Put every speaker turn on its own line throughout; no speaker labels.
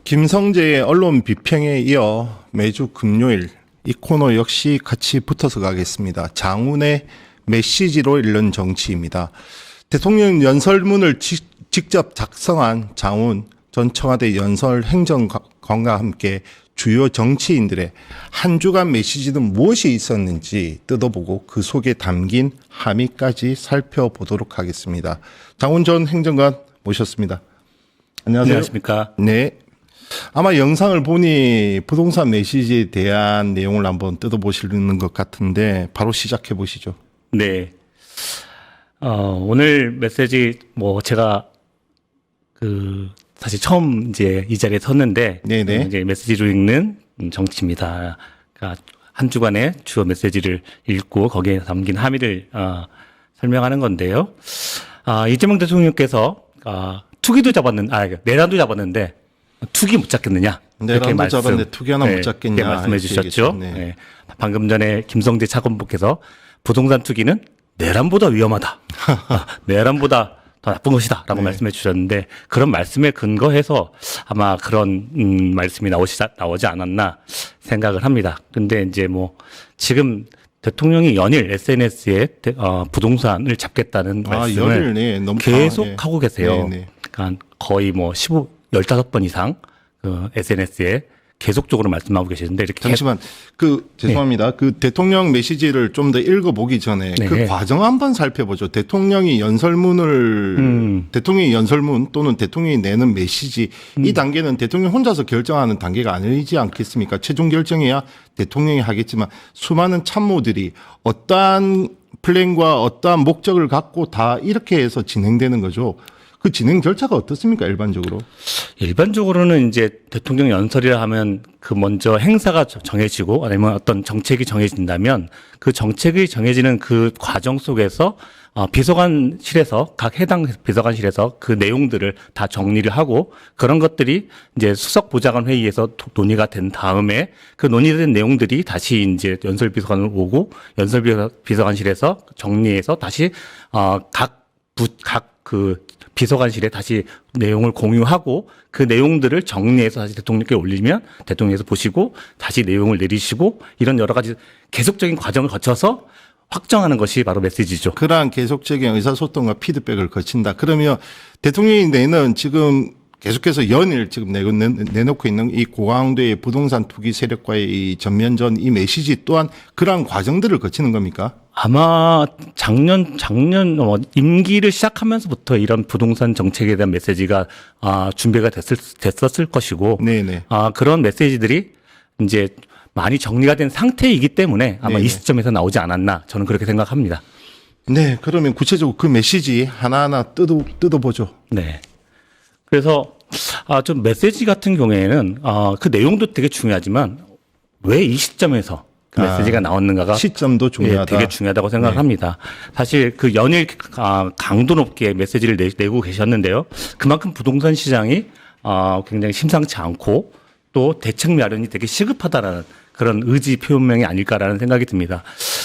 김성재의 언론 비평에 이어 매주 금요일 이 코너 역시 같이 붙어서 가겠습니다. 장훈의 메시지로 읽는 정치입니다. 대통령 연설문을 직접 작성한 장훈 전 청와대 연설행정관과 함께 주요 정치인들의 한 주간 메시지는 무엇이 있었는지 뜯어보고 그 속에 담긴 함의까지 살펴보도록 하겠습니다. 장훈 전 행정관 모셨습니다. 안녕하세요.
안녕하십니까.
네. 아마 영상을 보니 부동산 메시지에 대한 내용을 한번 뜯어보시는 것 같은데 바로 시작해 보시죠.
네. 오늘 메시지 제가 사실 처음 이제 이 자리에 섰는데
네네.
이제 메시지로 읽는 정치입니다. 그러니까 한 주간의 주요 메시지를 읽고 거기에 담긴 함의를 설명하는 건데요. 이재명 대통령께서 투기도 내란도 잡았는데 투기 못 잡겠느냐?
내란도 잡았는데 투기 하나 못 잡겠냐?
이렇게 말씀해 주셨죠.
네.
네. 방금 전에 김성재 차관보께서 부동산 투기는 내란보다 위험하다. 내란보다 더 나쁜 것이다라고
네.
말씀해 주셨는데 그런 말씀에 근거해서 아마 그런 말씀이 나오지 않았나 생각을 합니다. 근데 이제 지금 대통령이 연일 SNS에 부동산을 잡겠다는 말씀을
네. 너무
계속 하고 계세요.
네.
그러니까 거의 15번 이상 SNS에 계속적으로 말씀하고 계시는데 이렇게
잠시만 죄송합니다. 그 대통령 메시지를 좀 더 읽어보기 전에
네.
그 과정 한번 살펴보죠. 대통령이 연설문 또는 대통령이 내는 메시지 이 단계는 대통령 혼자서 결정하는 단계가 아니지 않겠습니까? 최종 결정해야 대통령이 하겠지만 수많은 참모들이 어떠한 플랜과 어떠한 목적을 갖고 다 이렇게 해서 진행되는 거죠. 그 진행 절차가 어떻습니까, 일반적으로?
일반적으로는 이제 대통령 연설이라 하면 먼저 행사가 정해지고 아니면 어떤 정책이 정해진다면 그 정책이 정해지는 그 과정 속에서 비서관실에서 각 해당 비서관실에서 그 내용들을 다 정리를 하고 그런 것들이 이제 수석 보좌관 회의에서 논의가 된 다음에 그 논의된 내용들이 다시 이제 연설 비서관으로 오고 연설 비서관실에서 정리해서 다시 각 비서관실에 다시 내용을 공유하고 그 내용들을 정리해서 다시 대통령께 올리면 대통령께서 보시고 다시 내용을 내리시고 이런 여러 가지 계속적인 과정을 거쳐서 확정하는 것이 바로 메시지죠.
그러한 계속적인 의사소통과 피드백을 거친다. 그러면 대통령이 내는 지금 계속해서 연일 지금 내놓고 있는 이 고강도의 부동산 투기 세력과의 이 전면전 이 메시지 또한 그러한 과정들을 거치는 겁니까?
아마 작년 임기를 시작하면서부터 이런 부동산 정책에 대한 메시지가 준비가 됐었을 것이고,
네네.
그런 메시지들이 이제 많이 정리가 된 상태이기 때문에 아마
네네.
이 시점에서 나오지 않았나 저는 그렇게 생각합니다.
네, 그러면 구체적으로 그 메시지 하나하나 뜯어보죠.
네. 그래서 좀 메시지 같은 경우에는 그 내용도 되게 중요하지만 왜 이 시점에서 그 메시지가 나왔는가가
시점도 중요하다.
되게 중요하다고 생각을 합니다. 사실 그 연일 강도 높게 메시지를 내고 계셨는데요. 그만큼 부동산 시장이 굉장히 심상치 않고 또 대책 마련이 되게 시급하다라는 그런 의지 표명이 아닐까라는 생각이 듭니다.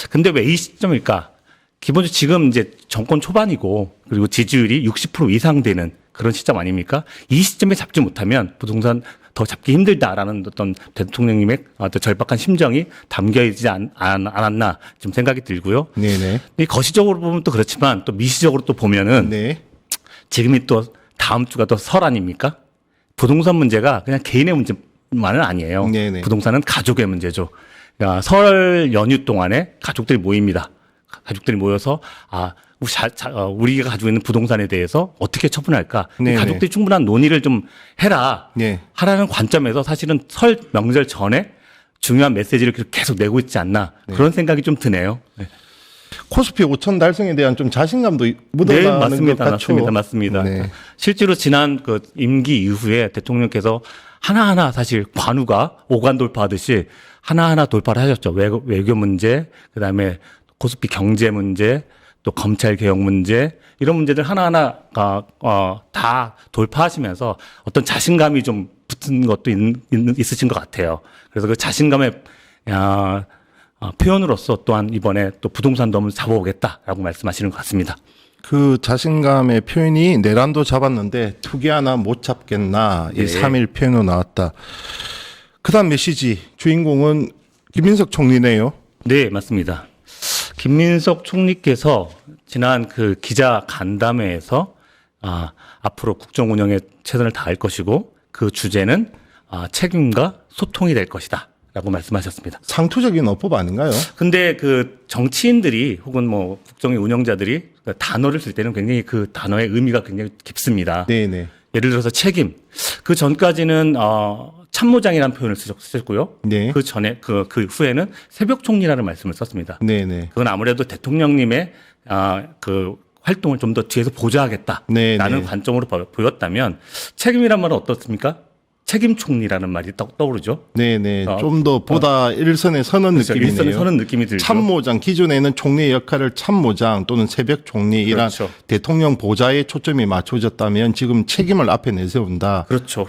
근데 왜 이 시점일까? 기본적으로 지금 이제 정권 초반이고 그리고 지지율이 60% 이상 되는 그런 시점 아닙니까? 이 시점에 잡지 못하면 부동산 더 잡기 힘들다라는 어떤 대통령님의 어떤 절박한 심정이 담겨 있지 않았나 좀 생각이 들고요.
네네.
이 거시적으로 보면 또 그렇지만 또 미시적으로 또 보면은
네.
지금이 또 다음 주가 또 설 아닙니까? 부동산 문제가 그냥 개인의 문제만은 아니에요.
네네.
부동산은 가족의 문제죠. 그러니까 설 연휴 동안에 가족들이 모입니다. 가족들이 모여서 우리가 가지고 있는 부동산에 대해서 어떻게 처분할까?
네네.
가족들이 충분한 논의를 좀 해라.
네.
하라는 관점에서 사실은 설 명절 전에 중요한 메시지를 계속 내고 있지 않나 그런 생각이 좀 드네요. 네.
코스피 5천 달성에 대한 좀 자신감도 묻어나는
네, 맞습니다.
것 같죠.
맞습니다.
네.
실제로 지난 임기 이후에 대통령께서 하나하나 사실 관우가 오간 돌파하듯이 하나하나 돌파를 하셨죠. 외교 문제, 그다음에 코스피 경제 문제, 또 검찰 개혁 문제 이런 문제들 하나하나가 다 돌파하시면서 어떤 자신감이 좀 붙은 것도 있으신 것 같아요. 그래서 그 자신감의 표현으로서 또한 이번에 또 부동산도 한번 잡아오겠다라고 말씀하시는 것 같습니다.
그 자신감의 표현이 내란도 잡았는데 투기 하나 못 잡겠나 이
네.
3일 표현으로 나왔다. 그다음 메시지 주인공은 김민석 총리네요.
네, 맞습니다. 김민석 총리께서 지난 그 기자 간담회에서 앞으로 국정 운영에 최선을 다할 것이고 그 주제는 책임과 소통이 될 것이다. 라고 말씀하셨습니다.
상투적인 어법 아닌가요?
근데 그 정치인들이 혹은 뭐 국정의 운영자들이 그 단어를 쓸 때는 굉장히 그 단어의 의미가 굉장히 깊습니다.
네네.
예를 들어서 책임. 그 전까지는 참모장이라는 표현을 쓰셨고요.
네.
그 전에 그 후에는 새벽 총리라는 말씀을 썼습니다.
네네.
그건 아무래도 대통령님의 그 활동을 좀 더 뒤에서 보좌하겠다라는
네, 네.
관점으로 보였다면 책임이란 말은 어떻습니까? 책임 총리라는 말이 떠오르죠.
네네. 좀 더 보다 일선에 서는
그렇죠.
느낌이네요.
일선에 서는 느낌이 들죠.
참모장 기존에는 총리의 역할을 참모장 또는 새벽 총리 이런
그렇죠.
대통령 보좌에 초점이 맞춰졌다면 지금 책임을 앞에 내세운다.
그렇죠.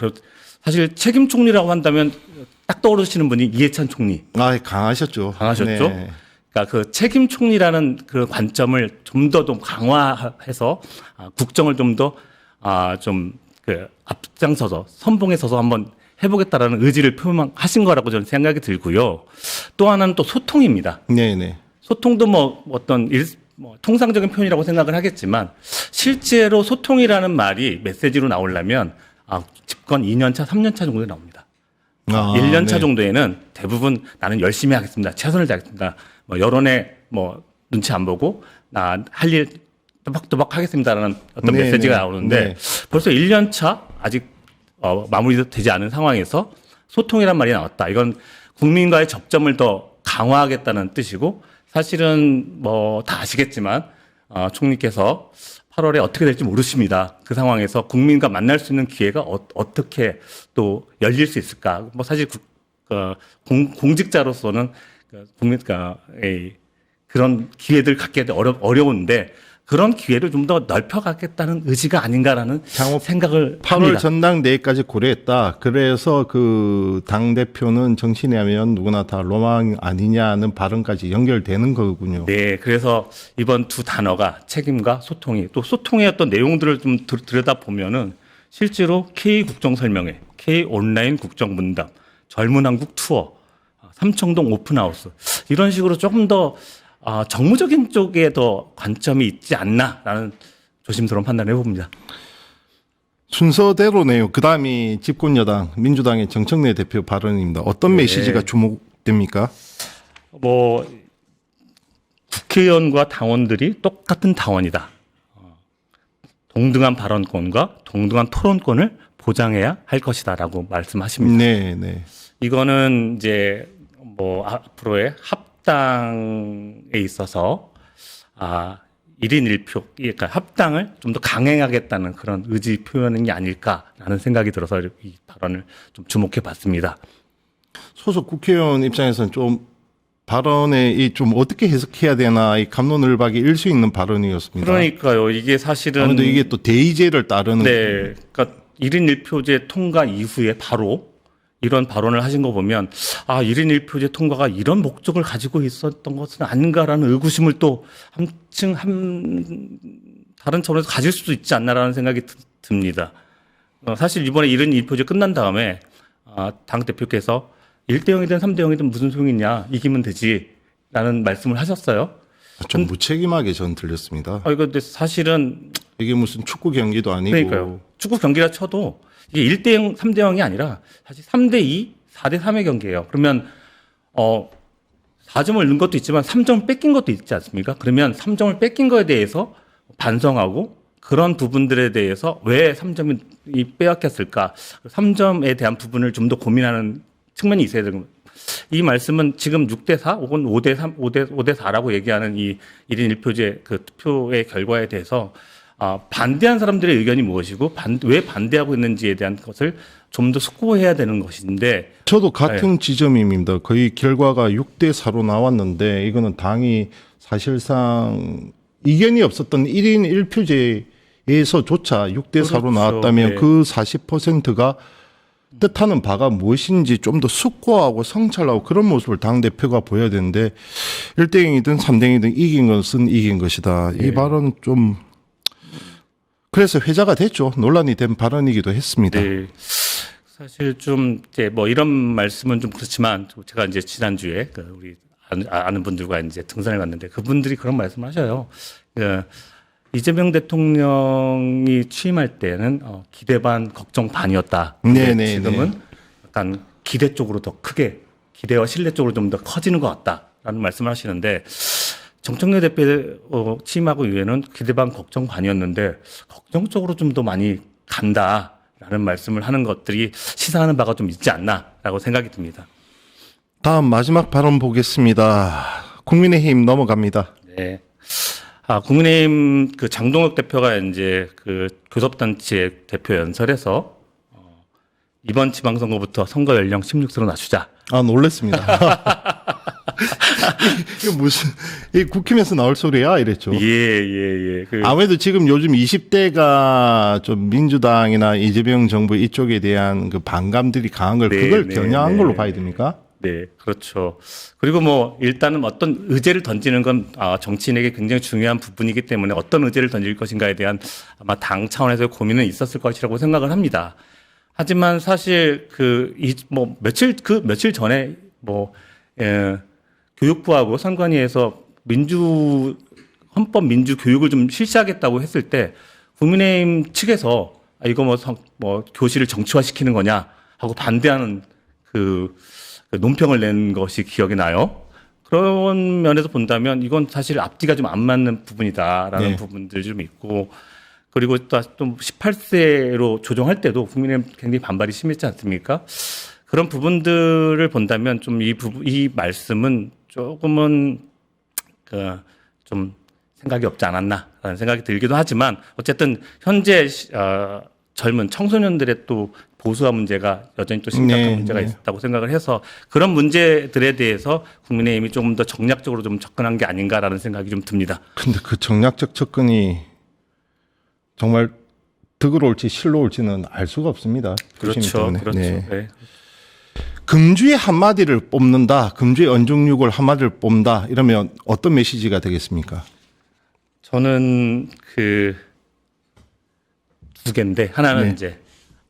사실 책임 총리라고 한다면 딱 떠오르시는 분이 이해찬 총리.
아 강하셨죠.
강하셨죠.
네.
그러니까 그 책임 총리라는 그 관점을 좀 더 좀 강화해서 국정을 좀 더 좀 그 앞장서서 선봉에 서서 한번 해보겠다라는 의지를 표명하신 거라고 저는 생각이 들고요. 또 하나는 또 소통입니다.
네네.
소통도 뭐 어떤 통상적인 표현이라고 생각을 하겠지만 실제로 소통이라는 말이 메시지로 나오려면 집권 2년 차, 3년 차 정도 나옵니다. 1년 차
네.
정도에는 대부분 나는 열심히 하겠습니다. 최선을 다하겠습니다. 뭐 여론에 뭐 눈치 안 보고 나 할 일 또박또박 하겠습니다라는 어떤
네,
메시지가
네.
나오는데
네.
벌써 1년 차 아직 마무리되지 않은 상황에서 소통이란 말이 나왔다. 이건 국민과의 접점을 더 강화하겠다는 뜻이고 사실은 뭐 다 아시겠지만 총리께서 8월에 어떻게 될지 모르십니다. 그 상황에서 국민과 만날 수 있는 기회가 어떻게 또 열릴 수 있을까? 뭐 사실 공직자로서는 그런 기회들 갖기 어려운데 그런 기회를 좀 더 넓혀가겠다는 의지가 아닌가라는
향후
생각을
8월
합니다.
전당대회까지 고려했다. 그래서 그 당대표는 정신이 하면 누구나 다 로망 아니냐는 발언까지 연결되는 거군요.
네, 그래서 이번 두 단어가 책임과 소통이 또 소통의 어떤 내용들을 좀 들여다 보면은 실제로 K 국정설명회, K 온라인 국정문답, 젊은 한국 투어, 삼청동 오픈하우스 이런 식으로 조금 더 정무적인 쪽에 더 관점이 있지 않나라는 조심스러운 판단을 해봅니다.
순서대로네요. 그다음이 집권여당 민주당의 정청래 대표 발언입니다. 어떤
네.
메시지가 주목됩니까?
뭐 국회의원과 당원들이 똑같은 당원이다. 동등한 발언권과 동등한 토론권을 보장해야 할 것이다라고 말씀하십니다.
네, 네.
이거는 이제 뭐 앞으로의 합당에 있어서 1인 1표, 그러니까 합당을 좀 더 강행하겠다는 그런 의지 표현이 아닐까라는 생각이 들어서 이 발언을 좀 주목해 봤습니다.
소속 국회의원 입장에서는 좀 발언에 이 좀 어떻게 해석해야 되나 이 갑론을박이 일 수 있는 발언이었습니다.
그러니까요. 이게 사실은
아무래도 이게 또 대의제를 따르는
네, 그러니까 1인 1표제 통과 이후에 바로 이런 발언을 하신 거 보면 1인 1표제 통과가 이런 목적을 가지고 있었던 것은 아닌가라는 의구심을 또 다른 차원에서 가질 수도 있지 않나라는 생각이 듭니다. 사실 이번에 1인 1표제 끝난 다음에 당대표께서 1대 0이든 3대 0이든 무슨 소용이냐 이기면 되지라는 말씀을 하셨어요.
좀 무책임하게 전 들렸습니다.
이거 근데 사실은
이게 무슨 축구 경기도 아니고
그러니까요. 축구 경기라 쳐도 이게 1대 0, 3대 0이 아니라 사실 3대 2, 4대 3의 경기예요. 그러면 4점을 넣은 것도 있지만 3점을 뺏긴 것도 있지 않습니까? 그러면 3점을 뺏긴 거에 대해서 반성하고 그런 부분들에 대해서 왜 3점이 빼앗겼을까? 3점에 대한 부분을 좀 더 고민하는 측면이 있어야 되는 겁니다. 이 말씀은 지금 6대 4 혹은 5대 3, 5대 4라고 얘기하는 이 1인 1표제 그 투표의 결과에 대해서 반대한 사람들의 의견이 무엇이고 왜 반대하고 있는지에 대한 것을 좀 더 숙고해야 되는 것인데
저도 같은 지점입니다. 거의 결과가 6대 4로 나왔는데 이거는 당이 사실상 이견이 없었던 1인 1표제에서조차 6대 4로
그렇죠.
나왔다면
네.
그 40%가 뜻하는 바가 무엇인지 좀 더 숙고하고 성찰하고 그런 모습을 당대표가 보여야 되는데 1대 0이든 3대 0이든 이긴 것은 이긴 것이다. 이 발언은 좀 그래서 회자가 됐죠. 논란이 된 발언이기도 했습니다.
네. 사실 좀 이제 뭐 이런 말씀은 좀 그렇지만 제가 이제 지난주에 우리 아는 분들과 이제 등산을 갔는데 그분들이 그런 말씀을 하셔요. 이재명 대통령이 취임할 때는 기대 반 걱정 반이었다.
네네.
지금은 약간 기대 쪽으로 더 크게 기대와 신뢰 쪽으로 좀 더 커지는 것 같다라는 말씀을 하시는데 정청래 대표 취임하고 이후에는 기대 반 걱정 반이었는데 걱정 쪽으로 좀 더 많이 간다라는 말씀을 하는 것들이 시사하는 바가 좀 있지 않나라고 생각이 듭니다.
다음 마지막 발언 보겠습니다. 국민의힘 넘어갑니다.
네. 국민의힘 그 장동혁 대표가 이제 그 교섭단체 대표 연설에서 이번 지방선거부터 선거 연령 16세로 낮추자.
놀랬습니다. 이게 무슨, 이 국힘에서 나올 소리야? 이랬죠.
예.
아무래도 지금 요즘 20대가 좀 민주당이나 이재명 정부 이쪽에 대한 그 반감들이 강한 걸 그걸 겨냥한 걸로 봐야 됩니까?
네, 그렇죠. 그리고 뭐 일단은 어떤 의제를 던지는 건 정치인에게 굉장히 중요한 부분이기 때문에 어떤 의제를 던질 것인가에 대한 아마 당 차원에서의 고민은 있었을 것이라고 생각을 합니다. 하지만 사실 며칠 전에 교육부하고 선관위에서 헌법 민주 교육을 좀 실시하겠다고 했을 때 국민의힘 측에서 이거 교실을 정치화시키는 거냐 하고 반대하는 그 논평을 낸 것이 기억이 나요. 그런 면에서 본다면 이건 사실 앞뒤가 좀 안 맞는 부분이다라는
네.
부분들이 좀 있고 그리고 또 18세로 조정할 때도 국민의힘 굉장히 반발이 심했지 않습니까? 그런 부분들을 본다면 좀 이 말씀은 조금은 좀 생각이 없지 않았나라는 생각이 들기도 하지만 어쨌든 현재 젊은 청소년들의 또 보수화 문제가 여전히 또 심각한 문제가 있다고 생각을 해서 그런 문제들에 대해서 국민의힘이 조금 더 정략적으로 좀 접근한 게 아닌가라는 생각이 좀 듭니다.
근데 그 정략적 접근이 정말 득으로 올지 실로 올지는 알 수가 없습니다.
그렇죠.
네.
네.
금주의 한마디를 뽑는다. 금주의 언중육을 한마디를 뽑는다. 이러면 어떤 메시지가 되겠습니까?
저는 두 개인데 하나는
네.
이제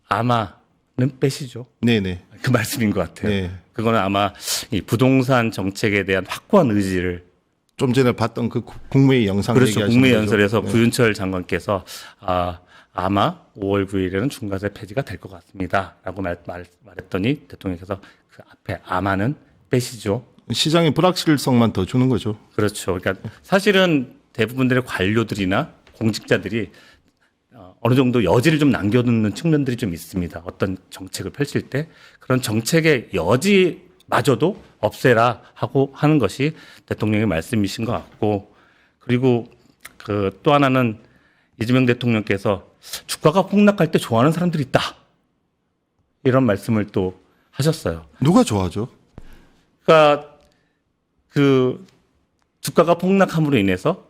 아마는 빼시죠.
네네.
그 말씀인 것 같아요.
네.
그거는 아마 이 부동산 정책에 대한 확고한 의지를
좀 전에 봤던 그 국무회의 영상
그렇죠.
얘기하시는
국무회의
거죠?
연설에서
네.
구윤철 장관께서 아마 5월 9일에는 중과세 폐지가 될 것 같습니다라고 말했더니 대통령께서 그 앞에 아마는 빼시죠.
시장의 불확실성만 더 주는 거죠.
그렇죠. 그러니까 사실은 대부분들의 관료들이나 공직자들이 어느 정도 여지를 좀 남겨두는 측면들이 좀 있습니다. 어떤 정책을 펼칠 때 그런 정책의 여지마저도 없애라 하고 하는 것이 대통령의 말씀이신 것 같고 그리고 또 하나는 이재명 대통령께서 주가가 폭락할 때 좋아하는 사람들이 있다. 이런 말씀을 또 하셨어요.
누가 좋아하죠?
그러니까 주가가 폭락함으로 인해서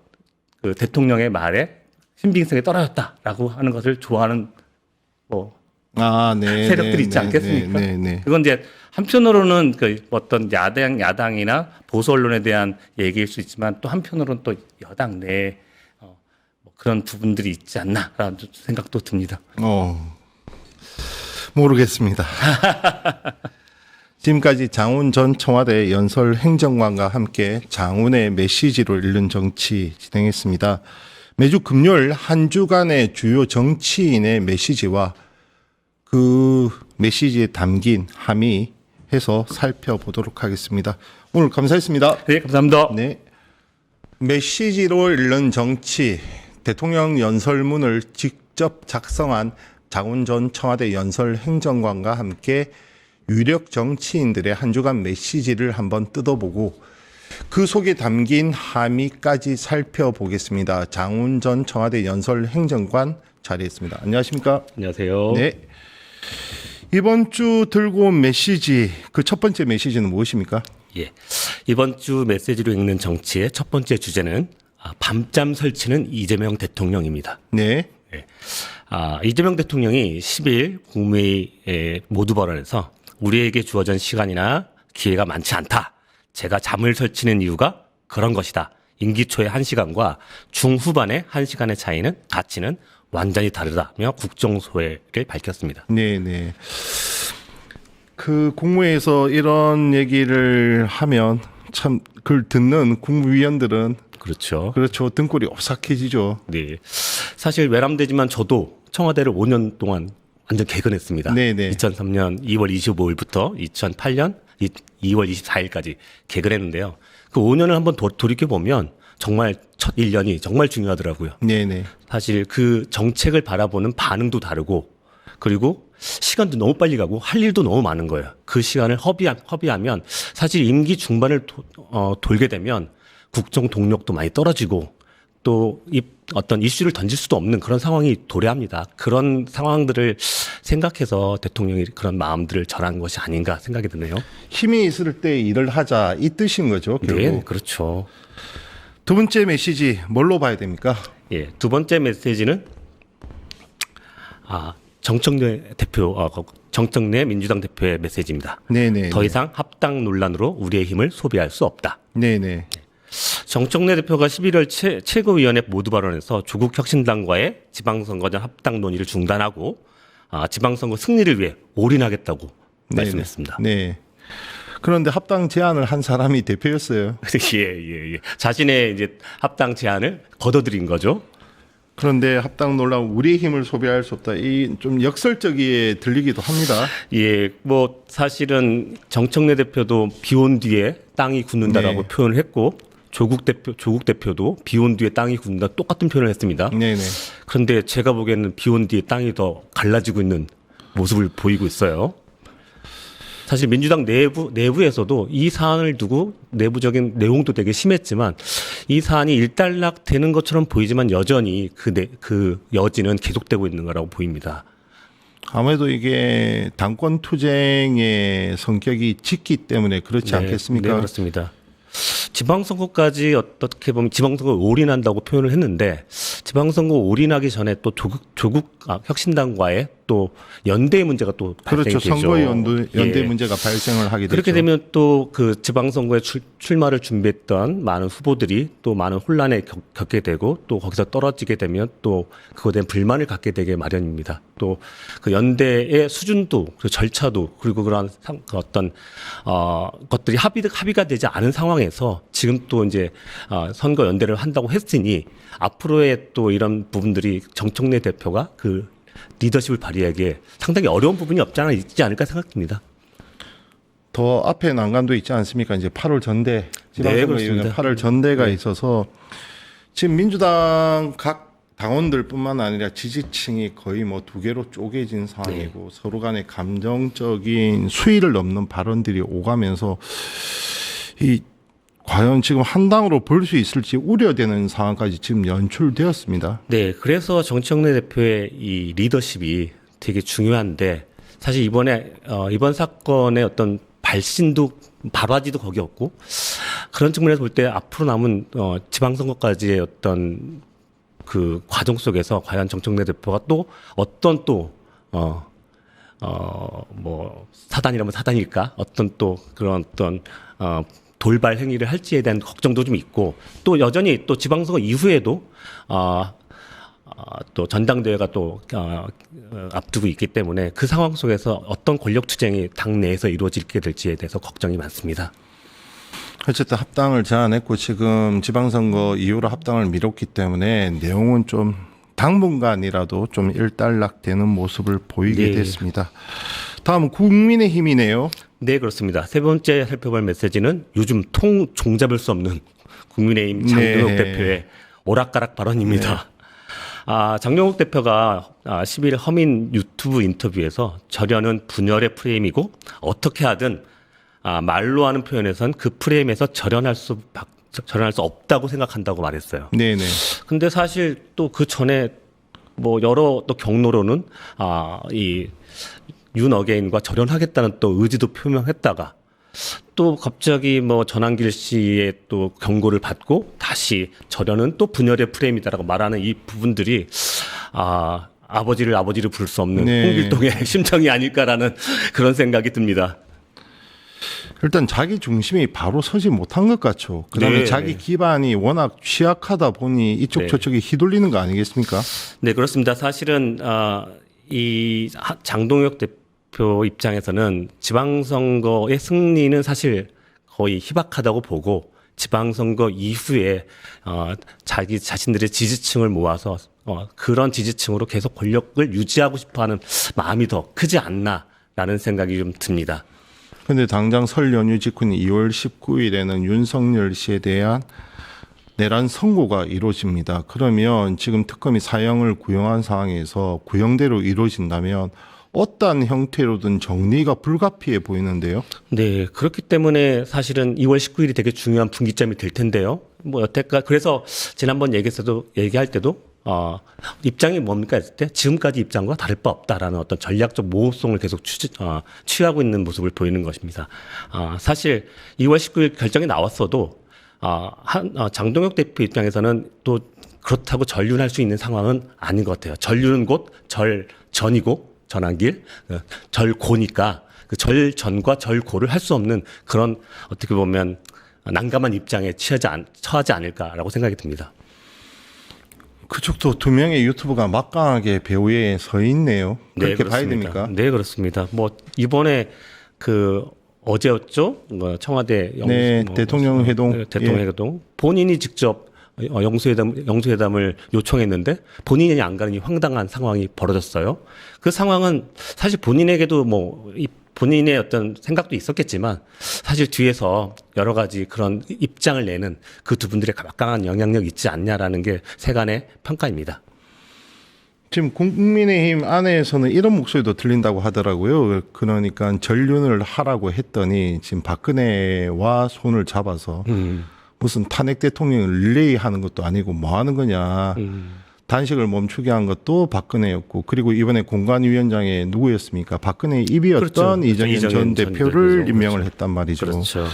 그 대통령의 말에 신빙성이 떨어졌다라고 하는 것을 좋아하는 세력들이 있지 않겠습니까?
네.
그건 이제 한편으로는 어떤 야당이나 보수 언론에 대한 얘기일 수 있지만 또 한편으로는 또 여당 내에 그런 부분들이 있지 않나라는 생각도 듭니다.
모르겠습니다. 지금까지 장훈 전 청와대 연설 행정관과 함께 장훈의 메시지로 읽는 정치 진행했습니다. 매주 금요일 한 주간의 주요 정치인의 메시지와 그 메시지에 담긴 함의해서 살펴보도록 하겠습니다. 오늘 감사했습니다.
네, 감사합니다.
네. 메시지로 읽는 정치, 대통령 연설문을 직접 작성한 장훈 전 청와대 연설 행정관과 함께 유력 정치인들의 한 주간 메시지를 한번 뜯어보고 그 속에 담긴 함의까지 살펴보겠습니다. 장훈 전 청와대 연설 행정관 자리했습니다. 안녕하십니까?
안녕하세요.
네. 이번 주 들고 온 메시지, 그 첫 번째 메시지는 무엇입니까?
예. 이번 주 메시지로 읽는 정치의 첫 번째 주제는 밤잠 설치는 이재명 대통령입니다.
네.
예. 이재명 대통령이 10일 국무회의 모두 발언에서 우리에게 주어진 시간이나 기회가 많지 않다. 제가 잠을 설치는 이유가 그런 것이다. 임기 초의 1시간과 중후반의 1시간의 가치는 완전히 다르다며 국정소회를 밝혔습니다.
네네. 그 국무회에서 이런 얘기를 하면 참 그걸 듣는 국무위원들은
그렇죠.
그렇죠. 등골이 오싹해지죠.
네. 사실 외람되지만 저도 청와대를 5년 동안 완전 개근했습니다.
네네.
2003년 2월 25일부터 2008년 2월 24일까지 개근했는데요. 그 5년을 한번 돌이켜보면 정말 첫 1년이 정말 중요하더라고요.
네네.
사실 그 정책을 바라보는 반응도 다르고 그리고 시간도 너무 빨리 가고 할 일도 너무 많은 거예요. 그 시간을 허비하면 사실 임기 중반을 돌게 되면 국정 동력도 많이 떨어지고 또 어떤 이슈를 던질 수도 없는 그런 상황이 도래합니다. 그런 상황들을 생각해서 대통령이 그런 마음들을 전한 것이 아닌가 생각이 드네요.
힘이 있을 때 일을 하자 이 뜻인 거죠. 결국.
네, 그렇죠.
두 번째 메시지 뭘로 봐야 됩니까?
예, 두 번째 메시지는 정청래 민주당 대표의 메시지입니다.
네네.
더 이상 합당 논란으로 우리의 힘을 소비할 수 없다.
네네.
정청래 대표가 11월 최고위원회 모두 발언에서 조국 혁신당과의 지방선거 전 합당 논의를 중단하고 지방선거 승리를 위해 올인하겠다고 말씀했습니다.
네. 그런데 합당 제안을 한 사람이 대표였어요.
예. 자신의 이제 합당 제안을 거둬들인 거죠.
그런데 합당 논란 우리의 힘을 소비할 수 없다. 이 좀 역설적이게 들리기도 합니다.
예, 뭐 사실은 정청래 대표도 비온 뒤에 땅이 굳는다라고
네.
표현을 했고 조국 대표도 비온 뒤에 땅이 굳는다 똑같은 표현을 했습니다.
네네.
그런데 제가 보기에는 비온 뒤에 땅이 더 갈라지고 있는 모습을 보이고 있어요. 사실 민주당 내부에서도 이 사안을 두고 내부적인 내용도 되게 심했지만 이 사안이 일단락 되는 것처럼 보이지만 여전히 그 여지는 계속되고 있는 거라고 보입니다.
아무래도 이게 당권 투쟁의 성격이 짙기 때문에 그렇지 않겠습니까?
네, 그렇습니다. 지방선거까지 어떻게 보면 지방선거 올인한다고 표현을 했는데 지방선거 올인하기 전에 또 조국 혁신당과의 또 연대의 문제가 또 발생이
그렇죠.
되죠.
선거 연대
예.
문제가 발생을 하게 되죠.
그렇게 되면 또 그 지방선거에 출마를 준비했던 많은 후보들이 또 많은 혼란에 겪게 되고 또 거기서 떨어지게 되면 또 그거에 대한 불만을 갖게 되게 마련입니다. 또 그 연대의 수준도 그리고 절차도 그리고 그런 어떤 것들이 합의가 되지 않은 상황에서 지금 또 이제 선거 연대를 한다고 했으니 앞으로의 또 이런 부분들이 정청래 대표가 그 리더십을 발휘하기에 상당히 어려운 부분이 없지 않아 있지 않을까 생각됩니다.
더 앞에 난관도 있지 않습니까? 이제 8월 전대 지방선거위원회
그렇습니다.
8월 전대가 있어서 지금 민주당 각 당원들뿐만 아니라 지지층이 거의 뭐 두 개로 쪼개진 상황이고 서로 간에 감정적인 수위를 넘는 발언들이 오가면서 이 과연 지금 한 당으로 볼 수 있을지 우려되는 상황까지 지금 연출되었습니다.
네, 그래서 정청래 대표의 이 리더십이 되게 중요한데 사실 이번 사건의 어떤 발화지도 거기 없고 그런 측면에서 볼 때 앞으로 남은 지방선거까지의 어떤 그 과정 속에서 과연 정청래 대표가 또 어떤 뭐 사단이라면 사단일까 어떤 또 그런 어떤 돌발 행위를 할지에 대한 걱정도 좀 있고 또 여전히 또 지방선거 이후에도 또 전당대회가 또 앞두고 있기 때문에 그 상황 속에서 어떤 권력 투쟁이 당 내에서 이루어지게 될지에 대해서 걱정이 많습니다.
어쨌든 합당을 제안했고 지금 지방선거 이후로 합당을 미뤘기 때문에 내용은 좀 당분간이라도 좀 일단락되는 모습을 보이게
네.
됐습니다. 다음은 국민의힘이네요.
네, 그렇습니다. 세 번째 살펴볼 메시지는 요즘 종잡을 수 없는 국민의힘 장동혁
네.
대표의 오락가락 발언입니다. 장동혁 대표가 10일 허민 유튜브 인터뷰에서 절연은 분열의 프레임이고 어떻게 하든 말로 하는 표현에선 그 프레임에서 절연할 수 없다고 생각한다고 말했어요.
네네.
근데 사실 또 그 전에 뭐 여러 또 경로로는 이 윤어게인과 절연하겠다는 또 의지도 표명했다가 또 갑자기 뭐 전한길 씨의 또 경고를 받고 다시 절연은 또 분열의 프레임이다라고 말하는 이 부분들이 아버지를 부를 수 없는
네.
홍길동의 심정이 아닐까라는 그런 생각이 듭니다.
일단 자기 중심이 바로 서지 못한 것 같죠. 그다음에
네,
자기
네.
기반이 워낙 취약하다 보니 이쪽
네.
저쪽에 휘둘리는 거 아니겠습니까?
네, 그렇습니다. 사실은 이 장동혁 대표 입장에서는 지방선거의 승리는 사실 거의 희박하다고 보고 지방선거 이후에 자기 자신들의 지지층을 모아서 그런 지지층으로 계속 권력을 유지하고 싶어하는 마음이 더 크지 않나라는 생각이 좀 듭니다.
근데 당장 설 연휴 직후인 2월 19일에는 윤석열 씨에 대한 내란 선고가 이루어집니다. 그러면 지금 특검이 사형을 구형한 상황에서 구형대로 이루어진다면 어떠한 형태로든 정리가 불가피해 보이는데요.
네, 그렇기 때문에 사실은 2월 19일이 되게 중요한 분기점이 될 텐데요. 뭐 여태까지 그래서 지난번 얘기할 때도 입장이 뭡니까 했을 때 지금까지 입장과 다를 바 없다라는 어떤 전략적 모호성을 계속 취하고 있는 모습을 보이는 것입니다. 사실 2월 19일 결정이 나왔어도 장동혁 대표 입장에서는 또 그렇다고 전륜할 수 있는 상황은 아닌 것 같아요. 전륜은 곧 절전이고 전환길, 절고니까 그 절전과 절고를 할 수 없는 그런 어떻게 보면 난감한 입장에 처하지 않을까라고 생각이 듭니다.
그쪽도 두 명의 유튜버가 막강하게 배후에 서 있네요. 그렇게 봐야 됩니까?
네, 그렇습니다. 뭐 이번에 어제였죠? 청와대
대통령 회동.
대통령 회동 본인이 직접 영수회담을 요청했는데 본인이 안 가는 이 황당한 상황이 벌어졌어요. 그 상황은 사실 본인에게도 본인의 어떤 생각도 있었겠지만 사실 뒤에서 여러 가지 그런 입장을 내는 그 두 분들의 막강한 영향력이 있지 않냐라는 게 세간의 평가입니다.
지금 국민의힘 안에서는 이런 목소리도 들린다고 하더라고요. 그러니까 전륜을 하라고 했더니 지금 박근혜와 손을 잡아서 무슨 탄핵 대통령을 릴레이 하는 것도 아니고 뭐 하는 거냐. 단식을 멈추게 한 것도 박근혜였고 그리고 이번에 공관위원장에 누구였습니까? 박근혜의 입이었던
그렇죠.
이정현 전 대표를 임명을
그렇죠.
했단 말이죠.
그렇죠.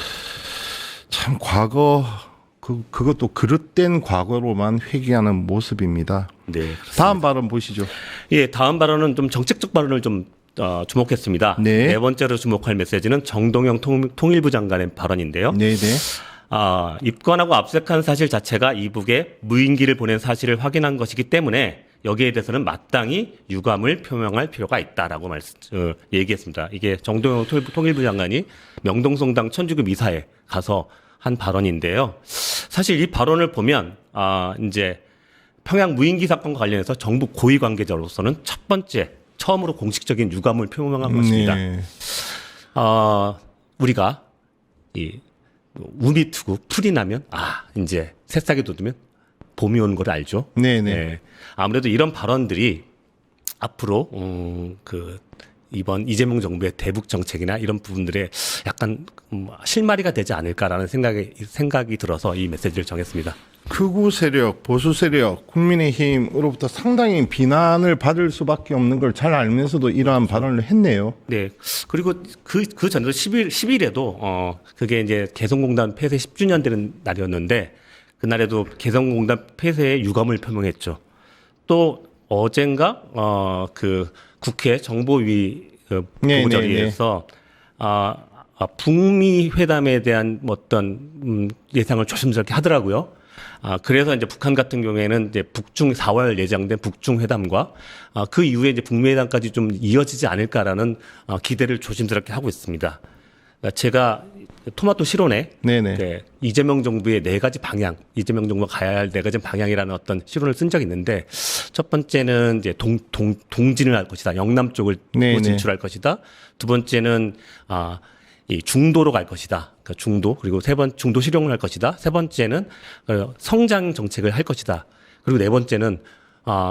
참 과거 그것도 그릇된 과거로만 회귀하는 모습입니다.
네.
다음 발언 보시죠.
예, 다음 발언은 좀 정책적 발언을 좀 주목했습니다.
네.
네 번째로 주목할 메시지는 정동영 통일부 장관의 발언인데요.
네네.
입건하고 압색한 사실 자체가 이북에 무인기를 보낸 사실을 확인한 것이기 때문에 여기에 대해서는 마땅히 유감을 표명할 필요가 있다라고 얘기했습니다. 이게 정동영 통일부 장관이 명동성당 천주교 미사에 가서 한 발언인데요. 사실 이 발언을 보면 이제 평양 무인기 사건과 관련해서 정부 고위 관계자로서는 첫 번째 처음으로 공식적인 유감을 표명한 것입니다.
네.
우리가 우미 트고 풀이 나면 이제 새싹이 돋으면 봄이 오는 걸 알죠.
네네.
네. 아무래도 이런 발언들이 앞으로 이번 이재명 정부의 대북 정책이나 이런 부분들에 약간 실마리가 되지 않을까라는 생각이 들어서 이 메시지를 정했습니다.
극우 세력, 보수 세력, 국민의힘으로부터 상당히 비난을 받을 수밖에 없는 걸 잘 알면서도 이러한 발언을 했네요.
네. 그리고 그 전에도 10일에도 그게 이제 개성공단 폐쇄 10주년 되는 날이었는데 그날에도 개성공단 폐쇄에 유감을 표명했죠. 또 어젠가 국회 정보위 보고자리에서 북미 회담에 대한 어떤 예상을 조심스럽게 하더라고요. 그래서 이제 북한 같은 경우에는 이제 4월 예정된 북중 회담과 그 이후에 이제 북미 회담까지 좀 이어지지 않을까라는 기대를 조심스럽게 하고 있습니다. 제가 토마토 실론에
네네.
이재명 정부의 4가지 방향, 이재명 정부가 가야 할 4가지 방향이라는 어떤 실론을 쓴 적이 있는데 첫 번째는 이제 동진을 할 것이다. 영남 쪽을 진출할 것이다. 두 번째는 이 중도로 갈 것이다. 그러니까 중도 그리고 중도 실용을 할 것이다. 세 번째는 성장 정책을 할 것이다. 그리고 네 번째는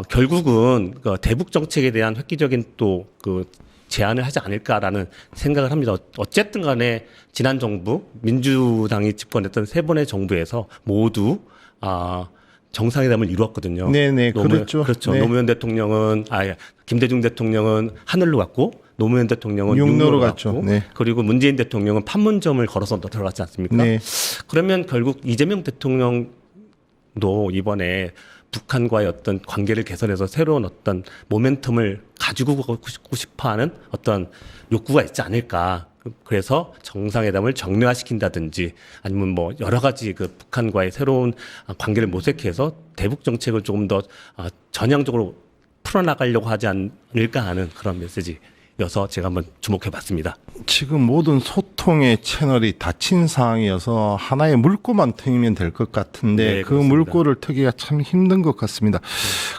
결국은 대북 정책에 대한 획기적인 제안을 하지 않을까라는 생각을 합니다. 어쨌든 간에 지난 정부 민주당이 집권했던 3번의 정부에서 모두 정상회담을 이루었거든요.
네네. 그렇죠. 네.
노무현 대통령은 김대중 대통령은 하늘로 갔고 노무현 대통령은 육로로 갔고
네.
그리고 문재인 대통령은 판문점을 걸어서 들어갔지 않습니까?
네.
그러면 결국 이재명 대통령도 이번에 북한과의 어떤 관계를 개선해서 새로운 어떤 모멘텀을 가지고 가고 싶어하는 어떤 욕구가 있지 않을까.
그래서 정상회담을 정례화시킨다든지 아니면 뭐 여러 가지 그 북한과의 새로운 관계를 모색해서 대북 정책을 조금 더 전향적으로 풀어나가려고 하지 않을까 하는 그런 메시지여서 제가 한번 주목해봤습니다.
지금 모든 소통의 채널이 닫힌 상황이어서 하나의 물꼬만 트이면 될 것 같은데
네,
그
그렇습니다.
물꼬를 트기가 참 힘든 것 같습니다.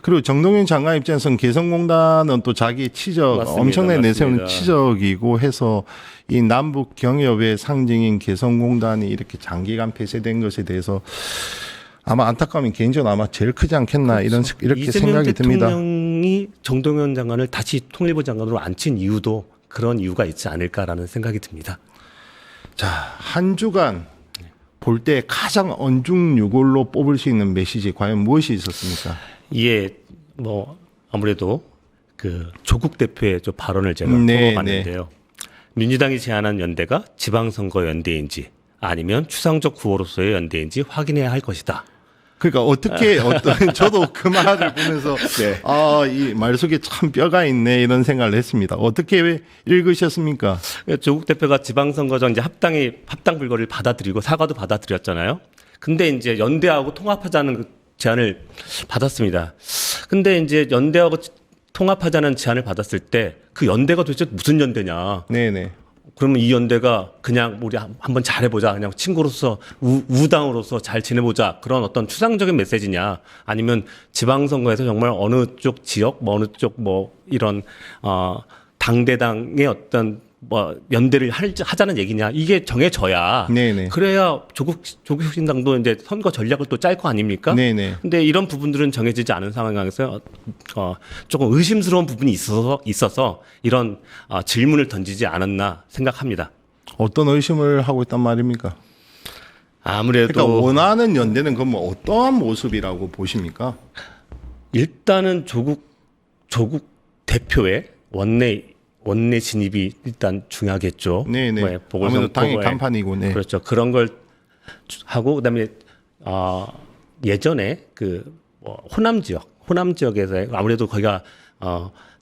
그리고 정동윤 장관 입장에서는 개성공단은 또 자기 치적
맞습니다.
엄청나게 내세우는
맞습니다.
치적이고 해서 이 남북 경협의 상징인 개성공단이 이렇게 장기간 폐쇄된 것에 대해서 아마 안타까움이 개인적으로 아마 제일 크지 않겠나 이렇게
이재명
생각이 듭니다.
대통령이 정동영 장관을 다시 통일부 장관으로 앉힌 이유도 그런 이유가 있지 않을까라는 생각이 듭니다.
자, 한 주간 볼 때 가장 언중유골로 뽑을 수 있는 메시지 과연 무엇이 있었습니까?
이에 뭐 아무래도 그 조국 대표의 저 발언을 제가
네,
뽑아봤는데요. 민주당이 제안한 연대가 지방선거 연대인지 아니면 추상적 구호로서의 연대인지 확인해야 할 것이다.
그러니까 어떻게 저도 그 말을 보면서 이 말 속에 참 뼈가 있네 이런 생각을 했습니다. 어떻게 읽으셨습니까?
조국 대표가 지방선거전 이제 합당 불거를 받아들이고 사과도 받아들였잖아요. 근데 이제 연대하고 통합하자는 그 제안을 받았습니다. 근데 이제 연대하고 통합하자는 제안을 받았을 때 그 연대가 도대체 무슨 연대냐?
네네.
그러면 이 연대가 그냥 우리 한번 잘해보자. 그냥 친구로서 우당으로서 잘 지내보자. 그런 어떤 추상적인 메시지냐. 아니면 지방선거에서 정말 어느 쪽 지역, 뭐 어느 쪽 뭐 이런 당대당의 어떤 뭐 연대를 하자는 얘기냐. 이게 정해져야.
네네.
그래야 조국혁신당도 이제 선거 전략을 또 짤 거 아닙니까?
네네.
근데 이런 부분들은 정해지지 않은 상황에서 조금 의심스러운 부분이 있어서 이런 질문을 던지지 않았나 생각합니다.
어떤 의심을 하고 있단 말입니까?
아무래도
그러니까 원하는 연대는 그럼 뭐 어떠한 모습이라고 보십니까?
일단은 조국 대표의 원내 진입이 일단 중요하겠죠.
네네.
뭐
아무래도 당의
보궐선거에
간판이고, 네.
그렇죠. 그런 걸 하고 그다음에 예전에 호남 지역에서 아무래도 거기가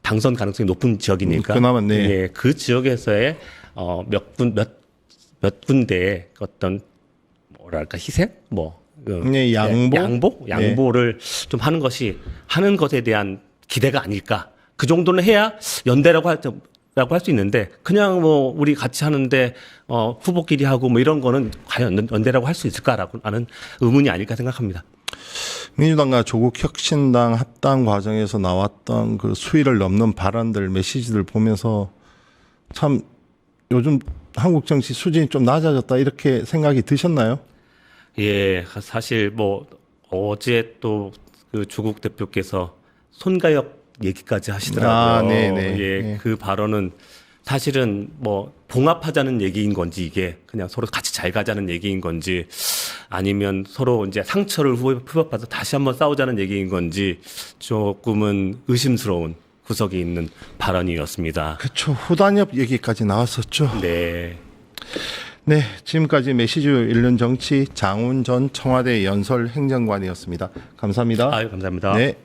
당선 가능성이 높은 지역이니까
그나마, 네.
예, 그 지역에서의 몇 군데의 어떤 뭐랄까 희생
네,
양보를 좀 하는 것에 대한 기대가 아닐까. 그 정도는 해야 연대라고 할 수 있는데 그냥 뭐 우리 같이 하는데 후보끼리 하고 뭐 이런 거는 과연 연대라고 할 수 있을까라고 하는 의문이 아닐까 생각합니다.
민주당과 조국 혁신당 합당 과정에서 나왔던 그 수위를 넘는 발언들, 메시지들 보면서 참 요즘 한국 정치 수준이 좀 낮아졌다 이렇게 생각이 드셨나요?
예, 사실 뭐 어제 또 그 조국 대표께서 손가역 얘기까지 하시더라고요.
네네.
예,
네.
그 발언은 사실은 뭐 봉합하자는 얘기인 건지 이게 그냥 서로 같이 잘 가자는 얘기인 건지 아니면 서로 이제 상처를 후벼파서 다시 한번 싸우자는 얘기인 건지 조금은 의심스러운 구석이 있는 발언이었습니다.
그렇죠. 후단협 얘기까지 나왔었죠.
네.
네, 지금까지 메시지 읽는 정치 장훈 전 청와대 연설 행정관이었습니다. 감사합니다.
아유, 감사합니다.
네.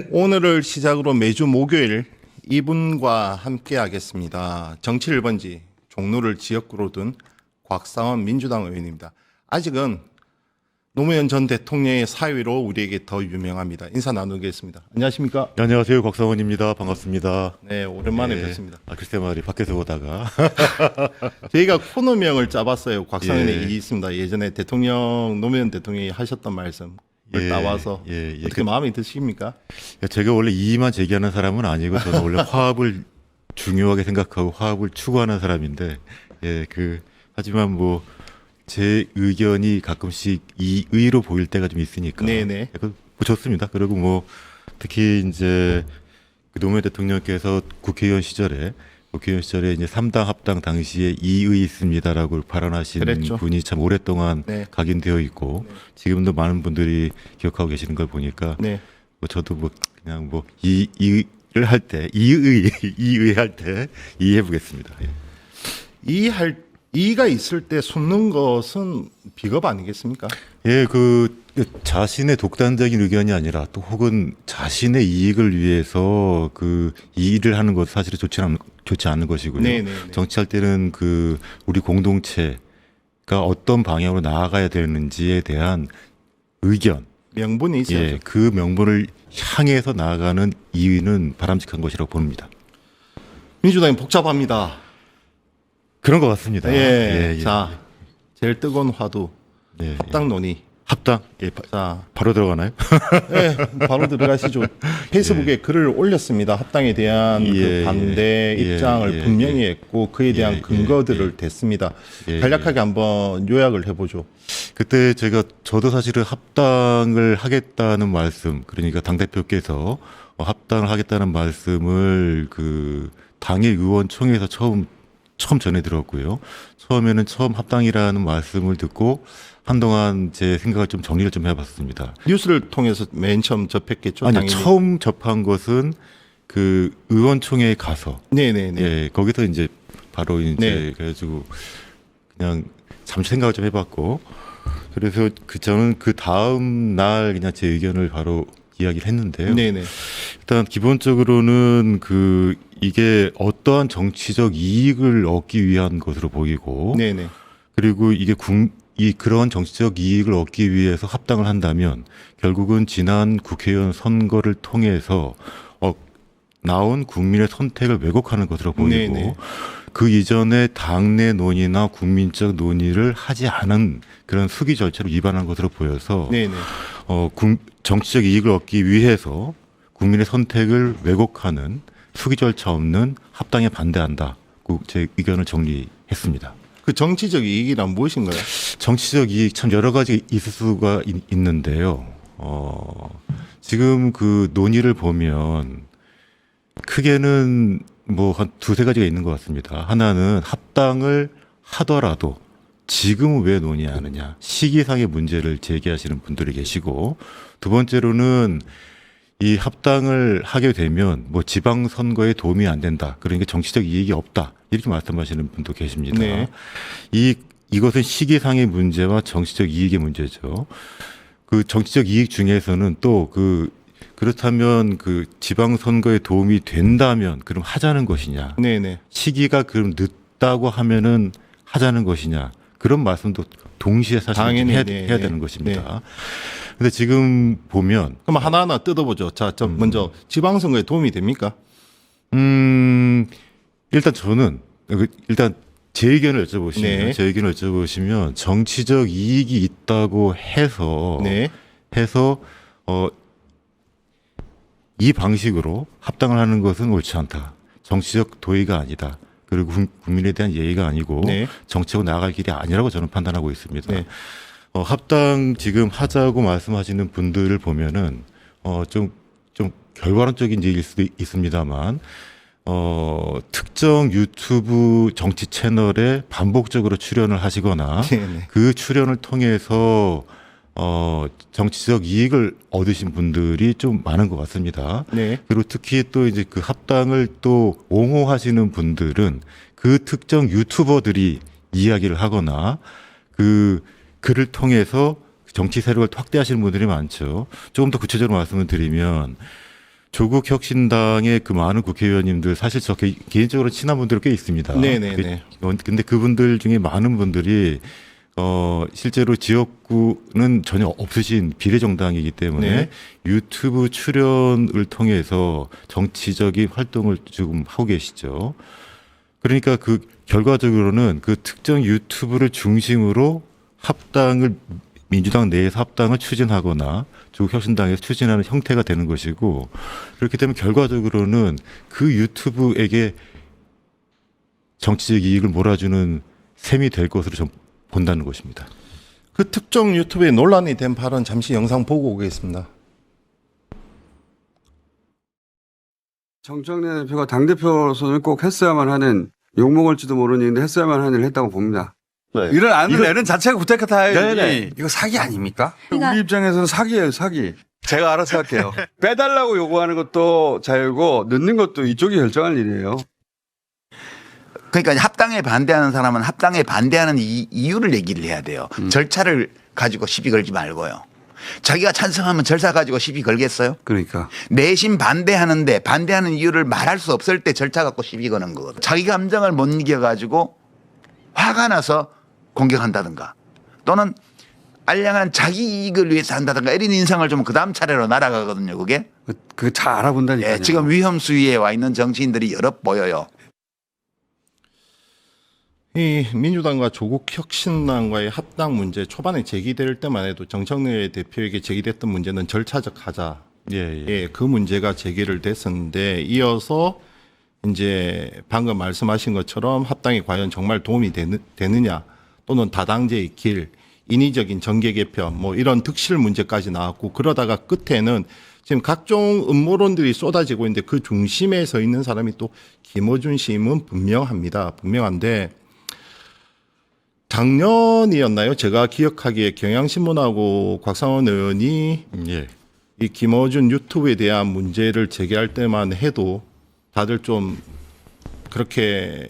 오늘을 시작으로 매주 목요일 이분과 함께 하겠습니다. 정치 1번지 종로를 지역구로 둔 곽상원 민주당 의원입니다. 아직은 노무현 전 대통령의 사위로 우리에게 더 유명합니다. 인사 나누겠습니다. 안녕하십니까?
네, 안녕하세요. 곽상원입니다. 반갑습니다.
네, 오랜만에
네.
뵙습니다.
글쎄 말이 밖에서 보다가
저희가 코너명을 짜봤어요. 곽상원의
예.
일이 있습니다. 예전에 노무현 대통령이 하셨던 말씀을
예,
나와서
예, 예.
어떻게 마음에 드십니까?
제가 원래 이의만 제기하는 사람은 아니고 저는 원래 화합을 중요하게 생각하고 화합을 추구하는 사람인데 하지만 뭐 제 의견이 가끔씩 이의로 보일 때가 좀 있으니까
네네.
뭐 좋습니다. 그리고 뭐 특히 이제 그 노무현 대통령께서 국회의원 시절에 이제 3당 합당 당시에 이의 있습니다라고 발언하신
그랬죠.
분이 참 오랫동안
네.
각인되어 있고 지금도 많은 분들이 기억하고 계시는 걸 보니까
네.
뭐 저도 뭐 그냥 뭐 이의를 할 때 이의할 때 이해해 보겠습니다. 예.
이의가 있을 때 숨는 것은 비겁 아니겠습니까?
예, 자신의 독단적인 의견이 아니라 또 혹은 자신의 이익을 위해서 그 이의를 하는 것 사실은 좋지 않은 것이고요.
네네네.
정치할 때는 그 우리 공동체가 어떤 방향으로 나아가야 되는지에 대한 의견,
명분이 있어야죠.
예, 그 명분을 향해서 나아가는 이유는 바람직한 것이라고 봅니다.
민주당이 복잡합니다.
그런 것 같습니다.
예. 자, 제일 뜨거운 화두
예,
합당 논의.
합당. 예,
자,
바로 들어가나요?
네, 바로 들어가시죠. 페이스북에 글을 올렸습니다. 합당에 대한 그
예,
반대
예,
입장을
예,
분명히
예.
했고 그에 대한
예,
근거들을 댔습니다.
예,
간략하게 한번 요약을 해보죠.
그때 저도 사실은 합당을 하겠다는 말씀, 그러니까 당대표께서 합당을 하겠다는 말씀을 그 당의 의원총회에서 처음 전해 들었고요. 처음에는 처음 합당이라는 말씀을 듣고 한동안 제 생각을 좀 정리를 좀 해봤습니다.
뉴스를 통해서 맨 처음 접했겠죠.
아니요,
당연히.
처음 접한 것은 그 의원총회에 가서,
네네네.
예, 거기서 이제 바로 이제
네.
그래가지고 그냥 잠시 생각을 좀 해봤고, 그래서 저는 그 다음 날 그냥 제 의견을 바로 이야기를 했는데요.
네네.
일단 기본적으로는 그 이게 어떠한 정치적 이익을 얻기 위한 것으로 보이고,
네네.
그리고 이게 그런 정치적 이익을 얻기 위해서 합당을 한다면 결국은 지난 국회의원 선거를 통해서 나온 국민의 선택을 왜곡하는 것으로 보이고,
네네.
그 이전에 당내 논의나 국민적 논의를 하지 않은 그런 수기 절차를 위반한 것으로 보여서
네네.
정치적 이익을 얻기 위해서 국민의 선택을 왜곡하는 수기 절차 없는 합당에 반대한다고 제 의견을 정리했습니다.
그 정치적 이익이란 무엇인가요?
정치적 이익 참 여러 가지 있을 수가 있는데요. 지금 그 논의를 보면 크게는 뭐 한 두세 가지가 있는 것 같습니다. 하나는 합당을 하더라도 지금은 왜 논의하느냐, 시기상의 문제를 제기하시는 분들이 계시고, 두 번째로는 이 합당을 하게 되면 뭐 지방선거에 도움이 안 된다, 그러니까 정치적 이익이 없다, 이렇게 말씀하시는 분도 계십니다.
네.
이것은 시기상의 문제와 정치적 이익의 문제죠. 그 정치적 이익 중에서는 또 그렇다면 그 지방선거에 도움이 된다면 그럼 하자는 것이냐,
네네.
시기가 그럼 늦다고 하면은 하자는 것이냐, 그런 말씀도 동시에 사실
당연히,
해야
네,
되는
네.
것입니다. 근데 지금 보면
그럼 하나하나 뜯어보죠. 자, 먼저 지방선거에 도움이 됩니까?
일단 저는 일단 제 의견을 여쭤보시면
네.
제 의견을 여쭤보시면 정치적 이익이 있다고 해서
네.
이 방식으로 합당을 하는 것은 옳지 않다. 정치적 도의가 아니다. 그리고 국민에 대한 예의가 아니고
네.
정치하고 나아갈 길이 아니라고 저는 판단하고 있습니다.
네.
합당 지금 하자고 말씀하시는 분들을 보면은 좀 결과론적인 얘기일 수도 있습니다만 특정 유튜브 정치 채널에 반복적으로 출연을 하시거나
네네.
그 출연을 통해서 정치적 이익을 얻으신 분들이 좀 많은 것 같습니다.
네.
그리고 특히 또 이제 그 합당을 또 옹호하시는 분들은 그 특정 유튜버들이 이야기를 하거나 그 글을 통해서 정치 세력을 확대하시는 분들이 많죠. 조금 더 구체적으로 말씀을 드리면 조국 혁신당의 그 많은 국회의원님들 사실 저 개인적으로 친한 분들 꽤 있습니다.
네네네.
근데 그분들 중에 많은 분들이 실제로 지역구는 전혀 없으신 비례정당이기 때문에
네.
유튜브 출연을 통해서 정치적인 활동을 지금 하고 계시죠. 그러니까 그 결과적으로는 그 특정 유튜브를 중심으로 합당을 민주당 내에서 합당을 추진하거나 조국혁신당에서 추진하는 형태가 되는 것이고, 그렇게 되면 결과적으로는 그 유튜브에게 정치적 이익을 몰아주는 셈이 될 것으로 좀 본다는 것입니다.
그 특정 유튜브에 논란이 된 발언 잠시 영상 보고 오겠습니다.
정청래 대표가 당대표로서는 꼭 했어야만 하는, 욕먹을지도 모르는 일인데 했어야만 하는 일을 했다고 봅니다.
네.
이런 안을 내는 자체가 구태타임.
네네.
이거 사기 아닙니까?
그러니까-
우리 입장에서는 사기예요, 사기. 제가 알아서 할게요. 빼달라고 요구하는 것도 자유고 넣는 것도 이쪽이 결정할 일이에요.
그러니까 합당에 반대하는 사람은 합당에 반대하는 이유를 얘기를 해야 돼요. 절차를 가지고 시비 걸지 말고요. 자기가 찬성하면 절차 가지고 시비 걸겠어요?
그러니까.
내심 반대하는데 반대하는 이유를 말할 수 없을 때 절차 갖고 시비 거는 거거든. 자기 감정을 못 이겨가지고 화가 나서 공격한다든가 또는 알량한 자기 이익을 위해서 한다든가 이런 인상을 좀 그 다음 차례로 날아가거든요. 그게.
그 잘 알아본다니까요.
예, 지금 위험 수위에 와 있는 정치인들이 여러 보여요.
이 민주당과 조국혁신당과의 합당 문제 초반에 제기될 때만 해도 정청래 대표에게 제기됐던 문제는 절차적 하자.
예, 예.
예, 그 문제가 제기를 됐었는데 이어서 이제 방금 말씀하신 것처럼 합당이 과연 정말 도움이 되느냐 또는 다당제의 길, 인위적인 정계 개편 뭐 이런 득실 문제까지 나왔고 그러다가 끝에는 지금 각종 음모론들이 쏟아지고 있는데 그 중심에 서 있는 사람이 또 김어준 씨임은 분명합니다. 분명한데 작년이었나요? 제가 기억하기에 경향신문하고 곽상원 의원이
예.
이 김어준 유튜브에 대한 문제를 제기할 때만 해도 다들 좀 그렇게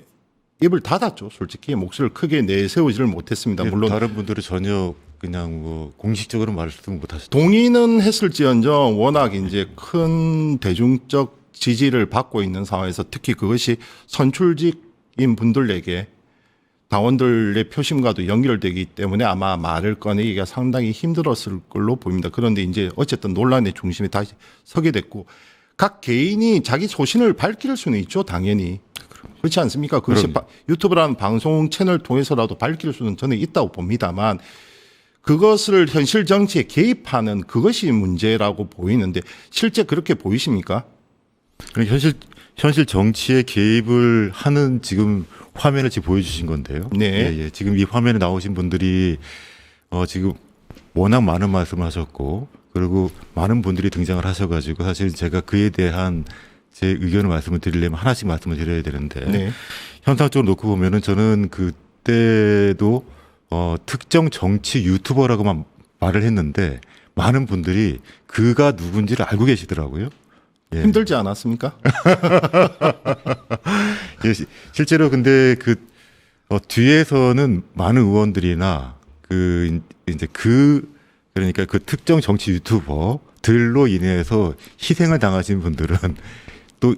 입을 닫았죠. 솔직히 목소리를 크게 내세우지를 못했습니다. 물론
다른 분들은 전혀 그냥 뭐 공식적으로 말씀 못 하셨죠.
동의는 했을지언정 워낙 이제 큰 대중적 지지를 받고 있는 상황에서 특히 그것이 선출직인 분들에게 당원들의 표심과도 연결되기 때문에 아마 말을 꺼내기가 상당히 힘들었을 걸로 보입니다. 그런데 이제 어쨌든 논란의 중심에 다시 서게 됐고 각 개인이 자기 소신을 밝힐 수는 있죠. 당연히. 그렇지 않습니까? 그것이 유튜브라는 방송 채널 통해서라도 밝힐 수는 저는 있다고 봅니다만 그것을 현실 정치에 개입하는 그것이 문제라고 보이는데 실제 그렇게 보이십니까?
현실 정치에 개입을 하는 지금 화면을 지금 보여주신 건데요.
네.
예, 예. 지금 이 화면에 나오신 분들이 지금 워낙 많은 말씀을 하셨고 그리고 많은 분들이 등장을 하셔가지고 사실 제가 그에 대한 제 의견을 말씀을 드리려면 하나씩 말씀을 드려야 되는데
네.
현상적으로 놓고 보면은 저는 그때도 특정 정치 유튜버라고만 말을 했는데 많은 분들이 그가 누군지를 알고 계시더라고요. 예.
힘들지 않았습니까?
예, 실제로 근데 뒤에서는 많은 의원들이나 그러니까 그 특정 정치 유튜버들로 인해서 희생을 당하신 분들은 또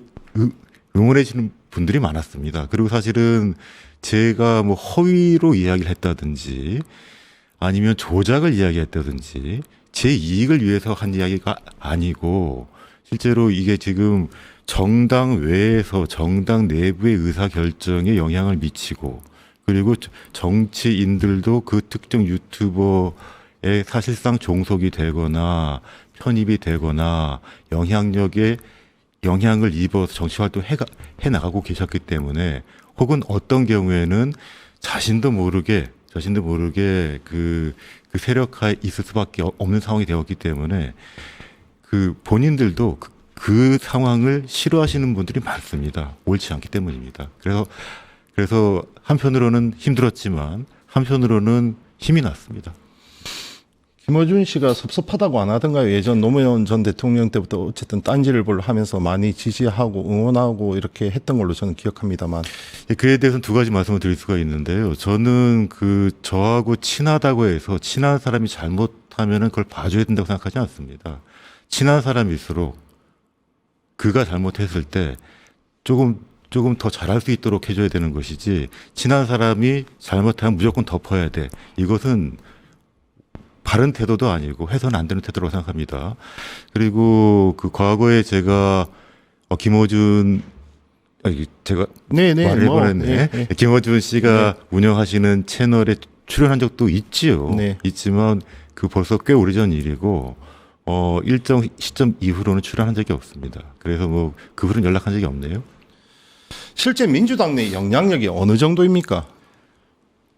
응원해 주는 분들이 많았습니다. 그리고 사실은 제가 뭐 허위로 이야기를 했다든지 아니면 조작을 이야기했다든지 제 이익을 위해서 한 이야기가 아니고 실제로 이게 지금 정당 외에서 정당 내부의 의사 결정에 영향을 미치고 그리고 정치인들도 그 특정 유튜버에 사실상 종속이 되거나 편입이 되거나 영향력에 영향을 입어서 정치 활동을 해 나가고 계셨기 때문에 혹은 어떤 경우에는 자신도 모르게 그 세력화에 있을 수밖에 없는 상황이 되었기 때문에 그 본인들도 그 상황을 싫어하시는 분들이 많습니다. 옳지 않기 때문입니다. 그래서 한편으로는 힘들었지만 한편으로는 힘이 났습니다.
김어준 씨가 섭섭하다고 안 하던가요? 예전 노무현 전 대통령 때부터 어쨌든 딴지를 하면서 많이 지지하고 응원하고 이렇게 했던 걸로 저는 기억합니다만.
그에 대해서는 두 가지 말씀을 드릴 수가 있는데요. 저는 저하고 친하다고 해서 친한 사람이 잘못하면은 그걸 봐줘야 된다고 생각하지 않습니다. 친한 사람일수록 그가 잘못했을 때 조금 더 잘할 수 있도록 해줘야 되는 것이지 친한 사람이 잘못하면 무조건 덮어야 돼. 이것은 바른 태도도 아니고 해서는 안 되는 태도라고 생각합니다. 그리고 그 과거에 제가 제가 말을 해버렸네. 김어준 씨가 운영하시는 채널에 출연한 적도 있지요.
네.
있지만 그 벌써 꽤 오래전 일이고 일정 시점 이후로는 출연한 적이 없습니다. 그래서 뭐 그 후로는 연락한 적이 없네요.
실제 민주당 내 영향력이 어느 정도입니까?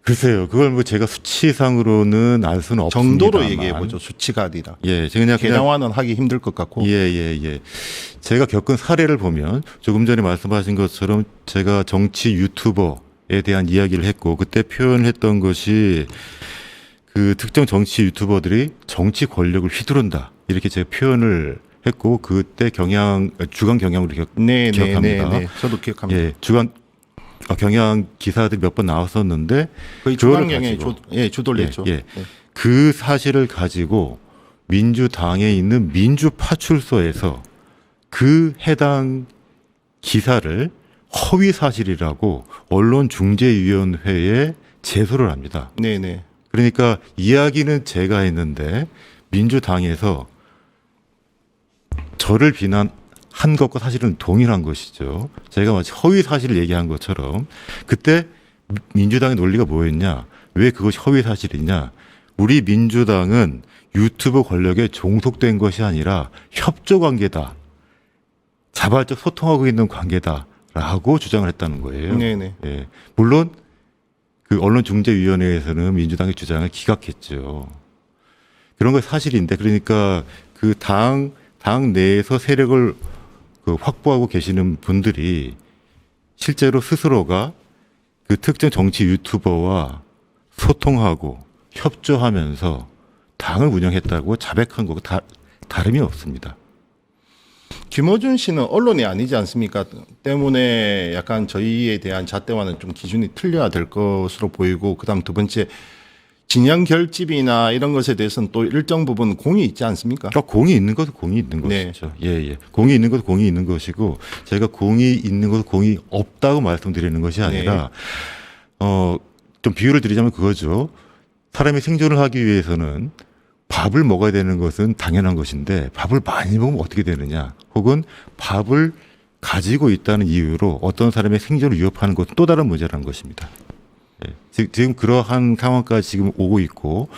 글쎄요, 그걸 뭐 제가 수치상으로는 알 수는 없습니다만.
정도로 얘기해 보죠. 수치가 아니라.
예, 그냥
개량화는 하기 힘들 것 같고.
예. 제가 겪은 사례를 보면 조금 전에 말씀하신 것처럼 제가 정치 유튜버에 대한 이야기를 했고 그때 표현했던 것이 그 특정 정치 유튜버들이 정치 권력을 휘두른다 이렇게 제가 표현을 했고 그때 주간 경향으로 기억합니다.
네. 저도 기억합니다.
예, 주간 경향 기사들이 몇 번 나왔었는데
거의 주간 경향에 주도를 했죠.
예. 그 사실을 가지고 민주당에 있는 민주파출소에서 그 해당 기사를 허위 사실이라고 언론중재위원회에 제소를 합니다.
네네.
그러니까 이야기는 제가 했는데 민주당에서 저를 비난한 것과 사실은 동일한 것이죠. 제가 마치 허위 사실을 얘기한 것처럼 그때 민주당의 논리가 뭐였냐? 왜 그것이 허위 사실이냐? 우리 민주당은 유튜브 권력에 종속된 것이 아니라 협조 관계다. 자발적 소통하고 있는 관계다라고 주장을 했다는 거예요.
네네.
예. 물론 그 언론중재위원회에서는 민주당의 주장을 기각했죠. 그런 건 사실인데 그러니까 그 당 내에서 세력을 그 확보하고 계시는 분들이 실제로 스스로가 그 특정 정치 유튜버와 소통하고 협조하면서 당을 운영했다고 자백한 거고 다름이 없습니다.
김어준 씨는 언론이 아니지 않습니까? 때문에 약간 저희에 대한 잣대와는 좀 기준이 틀려야 될 것으로 보이고, 그다음 두 번째 진영 결집이나 이런 것에 대해서는 또 일정 부분 공이 있지 않습니까?
공이 있는 것은 공이 있는
네.
것이죠. 예. 공이 있는 것은 공이 있는 것이고 제가 공이 있는 것은 공이 없다고 말씀드리는 것이 아니라 좀 비유를 드리자면 그거죠. 사람이 생존을 하기 위해서는 밥을 먹어야 되는 것은 당연한 것인데 밥을 많이 먹으면 어떻게 되느냐, 혹은 밥을 가지고 있다는 이유로 어떤 사람의 생존을 위협하는 것은 또 다른 문제라는 것입니다. 예. 지금 그러한 상황까지 지금 오고 있고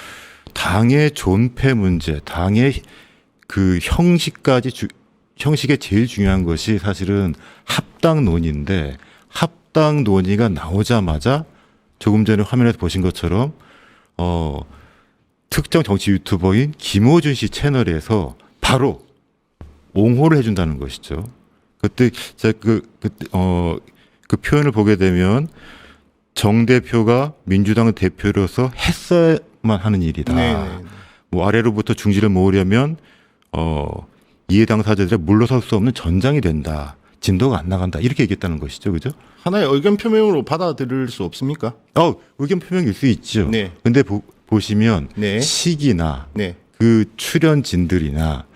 당의 존폐 문제, 당의 그 형식에 제일 중요한 것이 사실은 합당 논의인데 합당 논의가 나오자마자 조금 전에 화면에서 보신 것처럼 특정 정치 유튜버인 김어준 씨 채널에서 바로 옹호를 해준다는 것이죠. 그때 제가 그 표현을 보게 되면 정 대표가 민주당 대표로서 했어야만 하는 일이다.
네네.
뭐 아래로부터 중지를 모으려면 이해 당사자들이 물러설 수 없는 전장이 된다. 진도가 안 나간다. 이렇게 얘기했다는 것이죠, 그죠?
하나의 의견 표명으로 받아들일 수 없습니까?
의견 표명일 수 있죠.
네.
근데 보시면
네.
시기나
네.
그 출연진들이나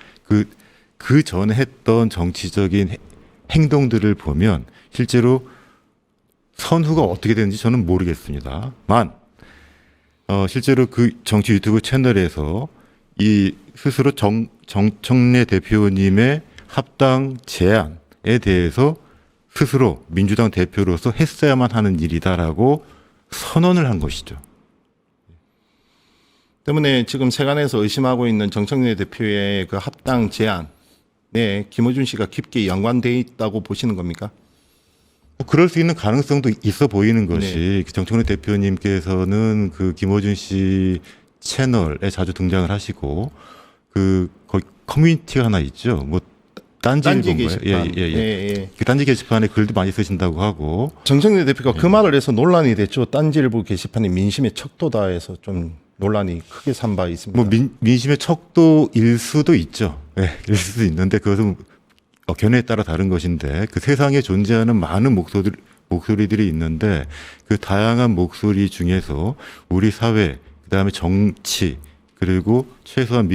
그 전에 했던 정치적인 행동들을 보면 실제로 선후가 어떻게 되는지 저는 모르겠습니다만 실제로 그 정치 유튜브 채널에서 이 스스로 정청래 대표님의 합당 제안에 대해서 스스로 민주당 대표로서 했어야만 하는 일이다라고 선언을 한 것이죠.
때문에 지금 세간에서 의심하고 있는 정청래 대표의 그 합당 제안, 네, 김어준 씨가 깊게 연관돼 있다고 보시는 겁니까?
그럴 수 있는 가능성도 있어 보이는 것이
네.
정청래 대표님께서는 그 김어준 씨 채널에 자주 등장을 하시고 거기 커뮤니티가 하나 있죠. 뭐 딴지
게시판.
예. 그 딴지 게시판에 글도 많이 쓰신다고 하고
정청래 대표가 그 말을 해서 논란이 됐죠. 딴지일보 게시판이 민심의 척도다 해서 좀 논란이 크게 산 바 있습니다.
뭐 민심의 척도일 수도 있죠. 예, 일 수도 있는데 그것은 견해에 따라 다른 것인데 그 세상에 존재하는 많은 목소리들이 있는데 그 다양한 목소리 중에서 우리 사회, 그다음에 정치, 그리고 최소한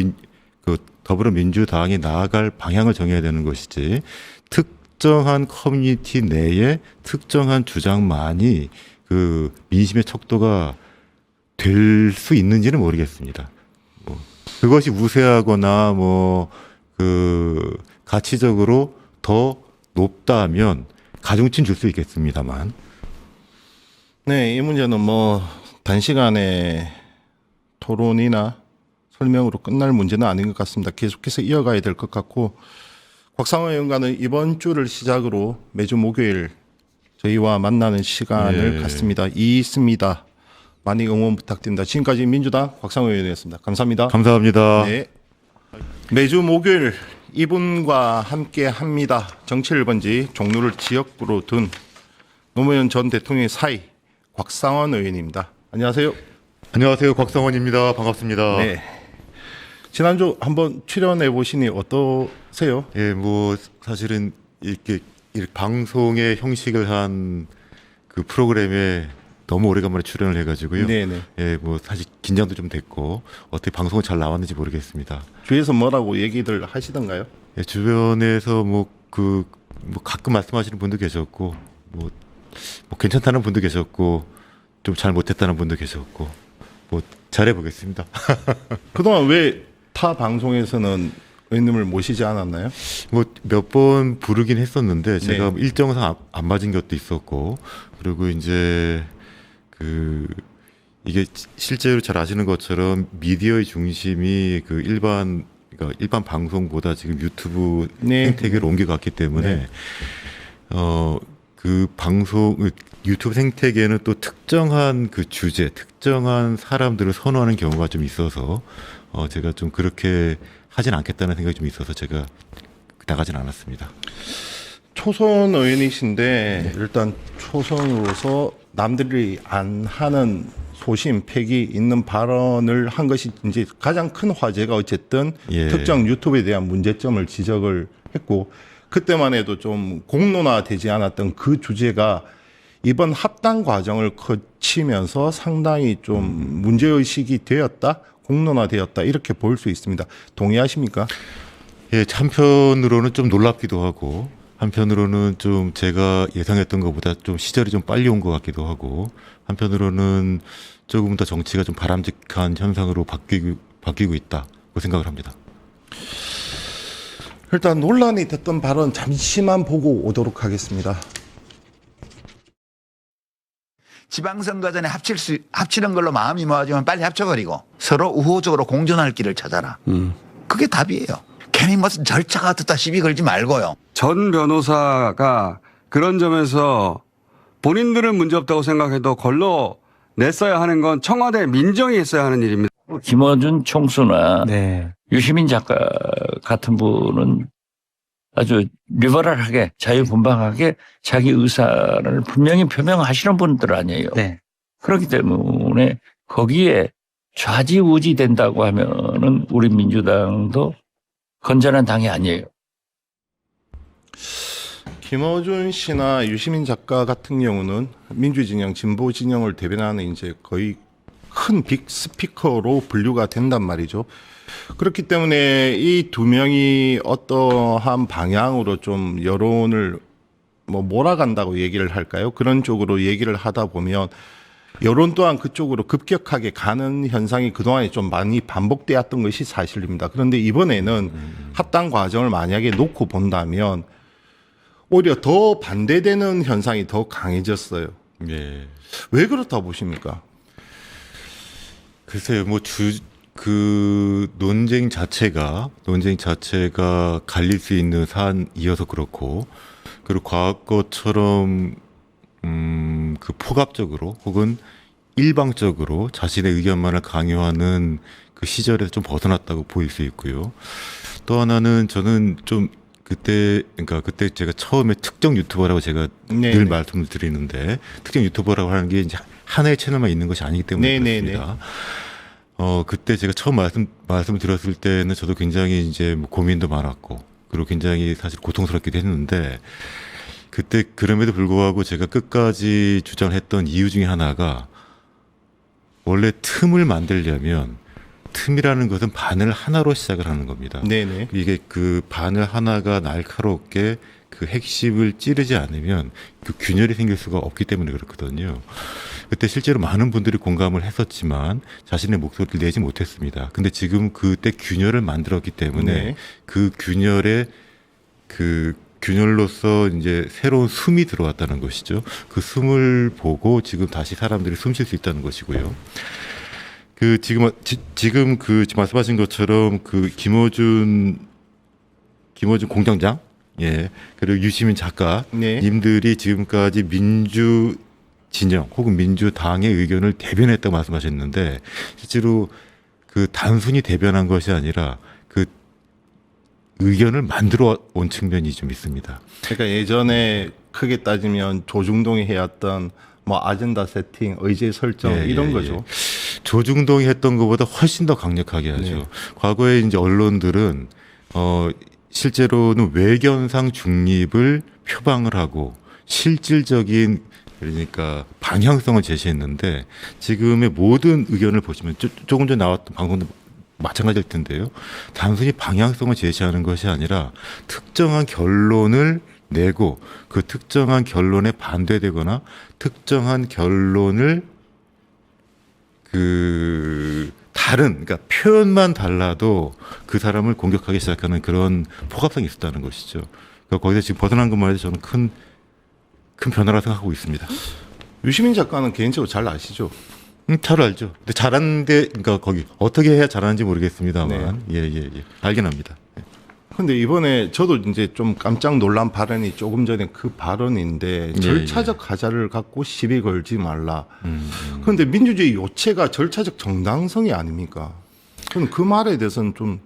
더불어민주당이 나아갈 방향을 정해야 되는 것이지 특정한 커뮤니티 내에 특정한 주장만이 그 민심의 척도가 될 수 있는지는 모르겠습니다. 그것이 우세하거나 가치적으로 더 높다면 가중치 줄 수 있겠습니다만.
네, 이 문제는 단시간에 토론이나 설명으로 끝날 문제는 아닌 것 같습니다. 계속해서 이어가야 될 것 같고, 곽상원 의원과는 이번 주를 시작으로 매주 목요일 저희와 만나는 시간을 갖습니다. 있습니다. 많이 응원 부탁드립니다. 지금까지 민주당 곽상원 의원이었습니다. 감사합니다.
감사합니다.
네. 매주 목요일 이분과 함께 합니다. 정치 1번지 종로를 지역구로 둔 노무현 전 대통령의 사이 곽상원 의원입니다. 안녕하세요.
안녕하세요. 곽상원입니다. 반갑습니다.
네. 지난주 한번 출연해 보시니 어떠세요?
예, 사실은 이렇게 방송의 형식을 한 그 프로그램에 너무 오래간만에 출연을 해가지고요.
네네.
예, 뭐 사실 긴장도 좀 됐고 어떻게 방송은 잘 나왔는지 모르겠습니다.
주위에서 뭐라고 얘기들 하시던가요?
예, 주변에서 뭐 가끔 말씀하시는 분도 계셨고 뭐 괜찮다는 분도 계셨고 좀 잘 못했다는 분도 계셨고 뭐 잘해보겠습니다.
그동안 왜 타 방송에서는 의원님을 모시지 않았나요?
뭐 몇 번 부르긴 했었는데 제가
네.
일정상 안 맞은 것도 있었고 그리고 이제 이게 실제로 잘 아시는 것처럼 미디어의 중심이 그러니까 일반 방송보다 지금 유튜브
네.
생태계로 옮겨갔기 때문에
네.
그 유튜브 생태계는 또 특정한 그 주제, 특정한 사람들을 선호하는 경우가 좀 있어서 제가 좀 그렇게 하진 않겠다는 생각이 좀 있어서 제가 나가진 않았습니다.
초선 의원이신데 일단 초선으로서 남들이 안 하는 소신, 팩이 있는 발언을 한 것이 이제 가장 큰 화제가 어쨌든
예.
특정 유튜브에 대한 문제점을 지적을 했고 그때만 해도 좀 공론화되지 않았던 그 주제가 이번 합당 과정을 거치면서 상당히 좀 문제의식이 되었다, 공론화되었다 이렇게 볼 수 있습니다. 동의하십니까?
예, 한편으로는 좀 놀랍기도 하고 한편으로는 좀 제가 예상했던 것보다 좀 시절이 좀 빨리 온 것 같기도 하고 한편으로는 조금 더 정치가 좀 바람직한 현상으로 바뀌고 있다고 생각을 합니다.
일단 논란이 됐던 발언 잠시만 보고 오도록 하겠습니다.
지방선거 전에 합치는 걸로 마음이 모아지면 빨리 합쳐버리고 서로 우호적으로 공존할 길을 찾아라. 그게 답이에요. 괜히 무슨 절차가 어떻다 시비 걸지 말고요.
전 변호사가 그런 점에서 본인들은 문제없다고 생각해도 걸러 냈어야 하는 건 청와대 민정이 했어야 하는 일입니다.
김어준 총수나
네.
유시민 작가 같은 분은 아주 리버럴하게 자유분방하게 자기 의사를 분명히 표명하시는 분들 아니에요.
네.
그렇기 때문에 거기에 좌지우지 된다고 하면은 우리 민주당도 건전한 당이 아니에요.
김어준 씨나 유시민 작가 같은 경우는 민주진영, 진보진영을 대변하는 이제 거의 큰 빅 스피커로 분류가 된단 말이죠. 그렇기 때문에 이 두 명이 어떠한 방향으로 좀 여론을 뭐 몰아간다고 얘기를 할까요? 그런 쪽으로 얘기를 하다 보면 여론 또한 그쪽으로 급격하게 가는 현상이 그동안에 좀 많이 반복되었던 것이 사실입니다. 그런데 이번에는 합당 과정을 만약에 놓고 본다면 오히려 더 반대되는 현상이 더 강해졌어요.
예.
왜 그렇다고 보십니까?
글쎄요, 논쟁 자체가 갈릴 수 있는 사안이어서 그렇고, 그리고 과거처럼, 포갑적으로 혹은 일방적으로 자신의 의견만을 강요하는 그 시절에서 좀 벗어났다고 보일 수 있고요. 또 하나는 저는 좀 그때 제가 처음에 특정 유튜버라고 제가
네네.
늘 말씀을 드리는데, 특정 유튜버라고 하는 게 이제 하나의 채널만 있는 것이 아니기 때문에
네네네.
그렇습니다. 그때 제가 처음 말씀을 드렸을 때는 저도 굉장히 이제 뭐 고민도 많았고, 그리고 굉장히 사실 고통스럽기도 했는데, 그때 그럼에도 불구하고 제가 끝까지 주장했던 이유 중에 하나가, 원래 틈을 만들려면 틈이라는 것은 바늘 하나로 시작을 하는 겁니다.
네네.
이게 그 바늘 하나가 날카롭게 그 핵심을 찌르지 않으면 그 균열이 생길 수가 없기 때문에 그렇거든요. 그때 실제로 많은 분들이 공감을 했었지만 자신의 목소리를 내지 못했습니다. 근데 지금 그때 균열을 만들었기 때문에
네.
그 균열로서 이제 새로운 숨이 들어왔다는 것이죠. 그 숨을 보고 지금 다시 사람들이 숨 쉴 수 있다는 것이고요. 지금 말씀하신 것처럼 그 김어준 공장장, 예, 그리고 유시민 작가님들이 지금까지 민주 진영 혹은 민주당의 의견을 대변했다고 말씀하셨는데, 실제로 그 단순히 대변한 것이 아니라 그 의견을 만들어 온 측면이 좀 있습니다.
그러니까 예전에 크게 따지면 조중동이 해왔던 뭐 아젠다 세팅, 의제 설정 이런 거죠.
조중동이 했던 것보다 훨씬 더 강력하게 하죠.
네.
과거에 이제 언론들은 실제로는 외견상 중립을 표방을 하고 실질적인 그러니까 방향성을 제시했는데 지금의 모든 의견을 보시면 조금 전에 나왔던 방송도 마찬가지일 텐데요. 단순히 방향성을 제시하는 것이 아니라 특정한 결론을 내고 그 특정한 결론에 반대되거나 특정한 결론을 그러니까 표현만 달라도 그 사람을 공격하기 시작하는 그런 포갑성이 있었다는 것이죠. 그러니까 거기서 지금 벗어난 것만 해도 저는 큰 변화라 생각하고 있습니다.
유시민 작가는 개인적으로 잘 아시죠?
잘 알죠. 근데 잘하는데, 그러니까 거기 어떻게 해야 잘하는지 모르겠습니다만, 예. 알긴 합니다.
근데 이번에 저도 이제 좀 깜짝 놀란 발언이 조금 전에 그 발언인데 절차적 하자를 갖고 시비 걸지 말라. 그런데 민주주의 요체가 절차적 정당성이 아닙니까? 저는 그 말에 대해서는 좀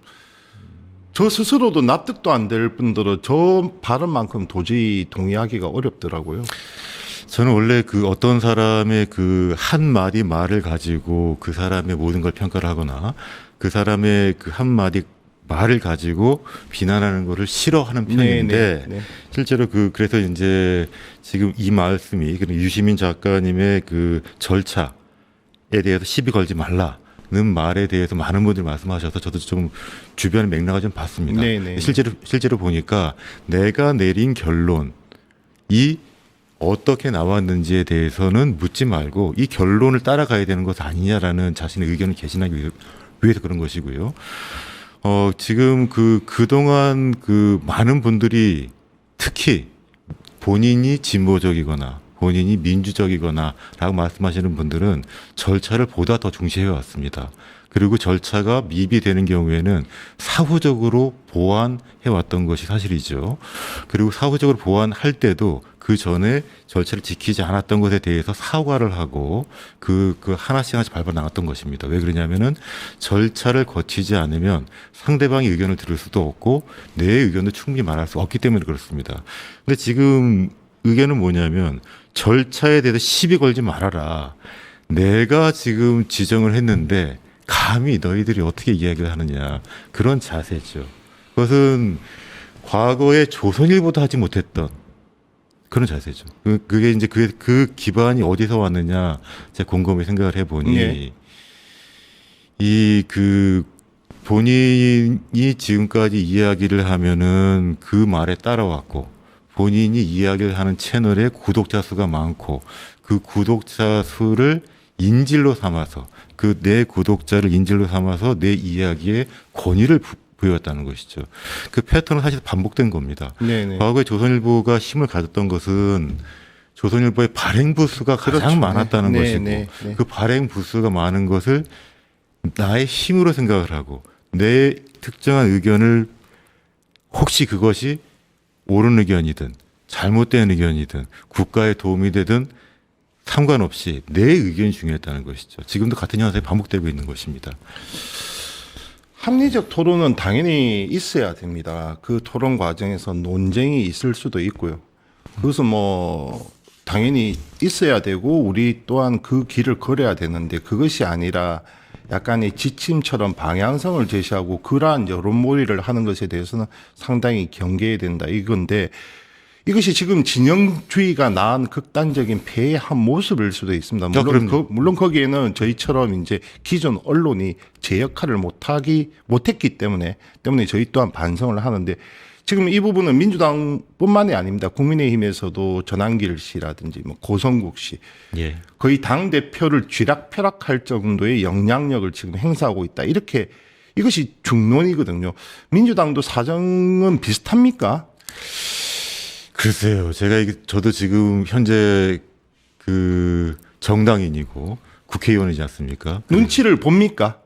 저 스스로도 납득도 안 될 뿐더러 저 발언만큼 도저히 동의하기가 어렵더라고요.
저는 원래 그 어떤 사람의 그 한마디 말을 가지고 그 사람의 모든 걸 평가를 하거나 그 사람의 그 한마디 말을 가지고 비난하는 거를 싫어하는 편인데
네.
실제로 그래서 이제 지금 이 말씀이 유시민 작가님의 그 절차에 대해서 시비 걸지 말라는 말에 대해서 많은 분들이 말씀하셔서 저도 좀 주변 맥락을 좀 봤습니다.
네네.
실제로 보니까 내가 내린 결론이 어떻게 나왔는지에 대해서는 묻지 말고 이 결론을 따라가야 되는 것 아니냐라는 자신의 의견을 개진하기 위해서 그런 것이고요. 지금 그동안 많은 분들이 특히 본인이 진보적이거나 본인이 민주적이거나 라고 말씀하시는 분들은 절차를 보다 더 중시해 왔습니다. 그리고 절차가 미비되는 경우에는 사후적으로 보완해 왔던 것이 사실이죠. 그리고 사후적으로 보완할 때도 그 전에 절차를 지키지 않았던 것에 대해서 사과를 하고 하나씩 밟아 나갔던 것입니다. 왜 그러냐면은 절차를 거치지 않으면 상대방의 의견을 들을 수도 없고 내 의견도 충분히 말할 수 없기 때문에 그렇습니다. 근데 지금 의견은 뭐냐면 절차에 대해서 시비 걸지 말아라. 내가 지금 지정을 했는데 감히 너희들이 어떻게 이야기를 하느냐. 그런 자세죠. 그것은 과거에 조선일보도 하지 못했던 그런 자세죠. 그게 이제 그 기반이 어디서 왔느냐 제가 곰곰이 생각을 해보니
네.
본인이 지금까지 이야기를 하면은 그 말에 따라왔고 본인이 이야기를 하는 채널에 구독자 수가 많고 그 구독자 수를 인질로 삼아서 내 구독자를 인질로 삼아서 내 이야기에 권위를 부여했다는 것이죠. 그 패턴은 사실 반복된 겁니다.
네네.
과거에 조선일보가 힘을 가졌던 것은 조선일보의 발행 부수가 가장
그렇죠.
많았다는
네,
것이고
네, 네.
그 발행 부수가 많은 것을 나의 힘으로 생각을 하고 내 특정한 의견을 혹시 그것이 옳은 의견이든 잘못된 의견이든 국가에 도움이 되든 상관없이 내 의견이 중요했다는 것이죠. 지금도 같은 현상이 반복되고 있는 것입니다.
합리적 토론은 당연히 있어야 됩니다. 그 토론 과정에서 논쟁이 있을 수도 있고요. 그것은 뭐 당연히 있어야 되고 우리 또한 그 길을 걸어야 되는데 그것이 아니라 약간의 지침처럼 방향성을 제시하고 그러한 여론몰이를 하는 것에 대해서는 상당히 경계해야 된다 이건데 이것이 지금 진영주의가 낳은 극단적인 폐해의 한 모습일 수도 있습니다. 물론 거기에는 저희처럼 이제 기존 언론이 제 역할을 못했기 때문에 저희 또한 반성을 하는데 지금 이 부분은 민주당뿐만이 아닙니다. 국민의힘에서도 전한길 씨라든지 뭐 고성국 씨
예.
거의 당 대표를 쥐락펴락할 정도의 영향력을 지금 행사하고 있다. 이렇게 이것이 중론이거든요. 민주당도 사정은 비슷합니까?
글쎄요. 저도 지금 현재 정당인이고 국회의원이지 않습니까?
눈치를 봅니까?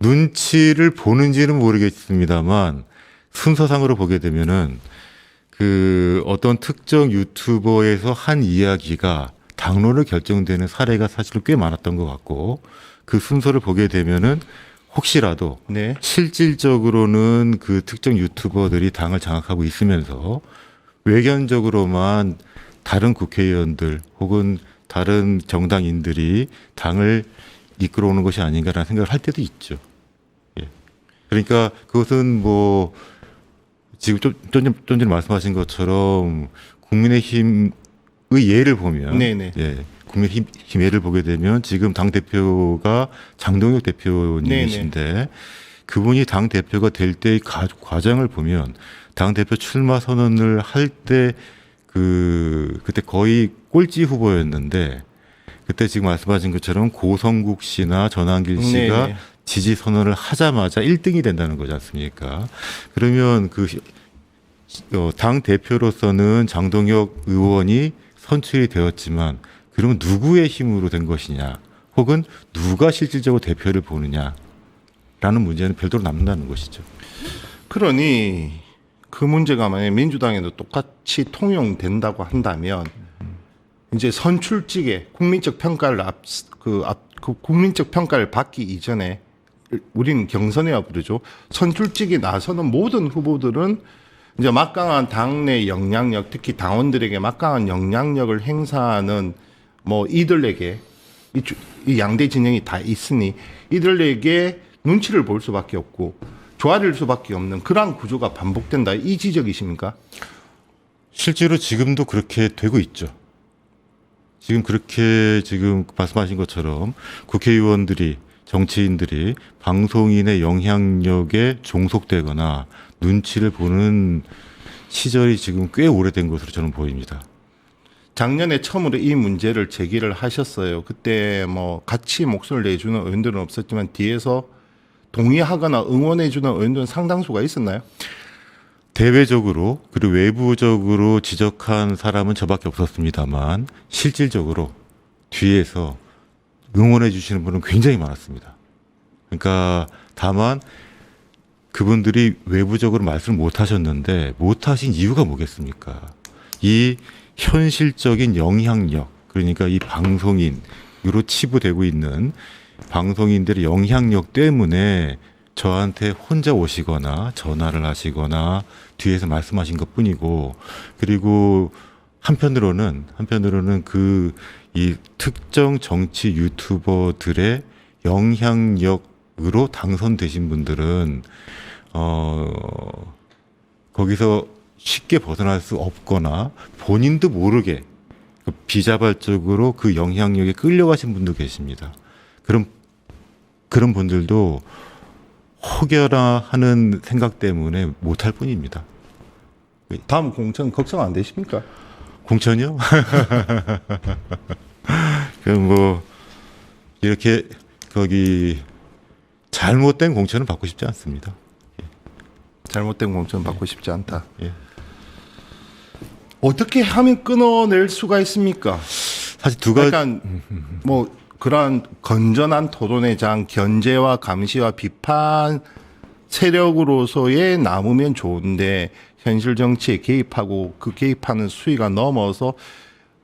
눈치를 보는지는 모르겠습니다만 순서상으로 보게 되면은 어떤 특정 유튜버에서 한 이야기가 당론을 결정되는 사례가 사실 꽤 많았던 것 같고 그 순서를 보게 되면은 혹시라도
네.
실질적으로는 그 특정 유튜버들이 당을 장악하고 있으면서 외견적으로만 다른 국회의원들 혹은 다른 정당인들이 당을 이끌어오는 것이 아닌가라는 생각을 할 때도 있죠. 예. 그러니까 그것은 뭐 지금 좀 전에 말씀하신 것처럼 국민의힘 예를 보면
네네.
예, 국민힘 예를 보게 되면 지금 당 대표가 장동혁 대표님이신데 그분이 당 대표가 될 때의 과정을 보면 당 대표 출마 선언을 할 때 그때 거의 꼴찌 후보였는데 그때 지금 말씀하신 것처럼 고성국 씨나 전한길 씨가
네네.
지지 선언을 하자마자 1등이 된다는 거지 않습니까? 그러면 당 대표로서는 장동혁 의원이 선출이 되었지만 그러면 누구의 힘으로 된 것이냐 혹은 누가 실질적으로 대표를 보느냐라는 문제는 별도로 남는다는 것이죠.
그러니 그 문제가 만약 민주당에도 똑같이 통용된다고 한다면 이제 선출직에 국민적 평가를 국민적 평가를 받기 이전에 우리는 경선이라 부르죠. 선출직에 나서는 모든 후보들은 이제 막강한 당내 영향력, 특히 당원들에게 막강한 영향력을 행사하는 뭐 이들에게 이 양대 진영이 다 있으니 이들에게 눈치를 볼 수밖에 없고 조아릴 수밖에 없는 그러한 구조가 반복된다. 이 지적이십니까?
실제로 지금도 그렇게 되고 있죠. 지금 말씀하신 것처럼 국회의원들이 정치인들이 방송인의 영향력에 종속되거나 눈치를 보는 시절이 지금 꽤 오래된 것으로 저는 보입니다.
작년에 처음으로 이 문제를 제기를 하셨어요. 그때 뭐 같이 목소리를 내주는 의원들은 없었지만 뒤에서 동의하거나 응원해주는 의원들은 상당수가 있었나요?
대외적으로 그리고 외부적으로 지적한 사람은 저밖에 없었습니다만 실질적으로 뒤에서 응원해 주시는 분은 굉장히 많았습니다. 그러니까 다만 그분들이 외부적으로 말씀을 못 하셨는데 못 하신 이유가 뭐겠습니까? 이 현실적인 영향력, 그러니까 이 방송인으로 치부되고 있는 방송인들의 영향력 때문에 저한테 혼자 오시거나 전화를 하시거나 뒤에서 말씀하신 것 뿐이고, 그리고 한편으로는 이 특정 정치 유튜버들의 영향력으로 당선되신 분들은 거기서 쉽게 벗어날 수 없거나 본인도 모르게 비자발적으로 그 영향력에 끌려가신 분도 계십니다. 그런 분들도 혹여나 하는 생각 때문에 못할 뿐입니다.
다음 공천 걱정 안 되십니까?
공천이요? 그럼 뭐 이렇게 잘못된 공천은 받고 싶지 않습니다.
잘못된 공천 받고 싶지 않다.
예.
어떻게 하면 끊어낼 수가 있습니까?
사실 두 가지
그러니까 뭐 그러한 건전한 토론의 장, 견제와 감시와 비판 세력으로서의 남으면 좋은데 현실 정치에 개입하고 그 개입하는 수위가 넘어서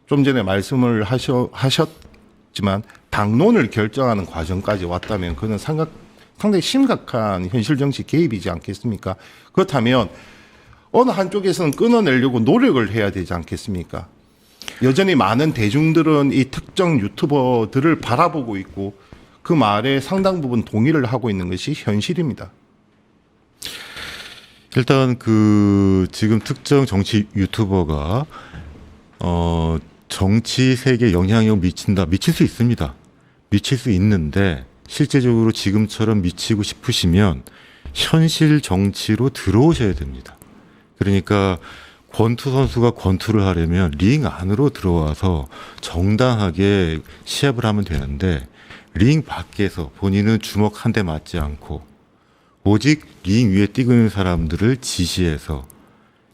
좀 전에 말씀을 하셨지만 당론을 결정하는 과정까지 왔다면 그는 상당히 심각한 현실 정치 개입이지 않겠습니까? 그렇다면 어느 한쪽에서는 끊어내려고 노력을 해야 되지 않겠습니까? 여전히 많은 대중들은 이 특정 유튜버들을 바라보고 있고 그 말에 상당 부분 동의를 하고 있는 것이 현실입니다.
일단 지금 특정 정치 유튜버가 정치 세계에 영향력을 미칠 수 있습니다. 미칠 수 있는데 실제적으로 지금처럼 미치고 싶으시면 현실 정치로 들어오셔야 됩니다. 그러니까 권투 선수가 권투를 하려면 링 안으로 들어와서 정당하게 시합을 하면 되는데 링 밖에서 본인은 주먹 한 대 맞지 않고 오직 링 위에 뛰고 있는 사람들을 지시해서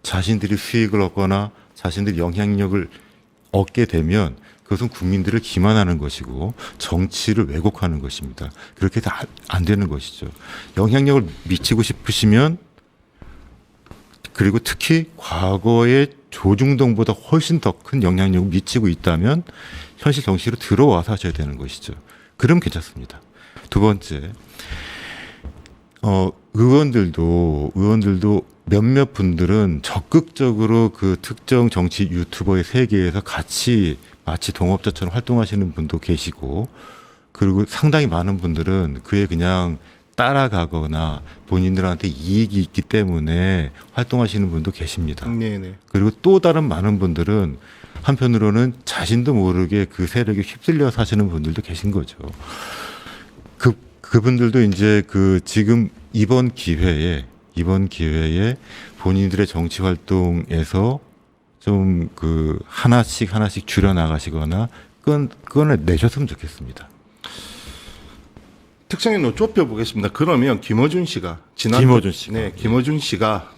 자신들이 수익을 얻거나 자신들이 영향력을 얻게 되면 그것은 국민들을 기만하는 것이고 정치를 왜곡하는 것입니다. 그렇게 해서 안 되는 것이죠. 영향력을 미치고 싶으시면, 그리고 특히 과거의 조중동보다 훨씬 더 큰 영향력을 미치고 있다면 현실 정치로 들어와서 하셔야 되는 것이죠. 그럼 괜찮습니다. 두 번째, 의원들도 몇몇 분들은 적극적으로 그 특정 정치 유튜버의 세계에서 같이 마치 동업자처럼 활동하시는 분도 계시고, 그리고 상당히 많은 분들은 그에 그냥 따라가거나 본인들한테 이익이 있기 때문에 활동하시는 분도 계십니다.
네네.
그리고 또 다른 많은 분들은 한편으로는 자신도 모르게 그 세력에 휩쓸려 사시는 분들도 계신 거죠. 그분들도 이제 지금 이번 기회에 본인들의 정치 활동에서 좀 하나씩 줄여 나가시거나 끊어내셨으면 좋겠습니다.
특성이 좁혀 보겠습니다. 그러면 김어준 씨가 김어준 씨가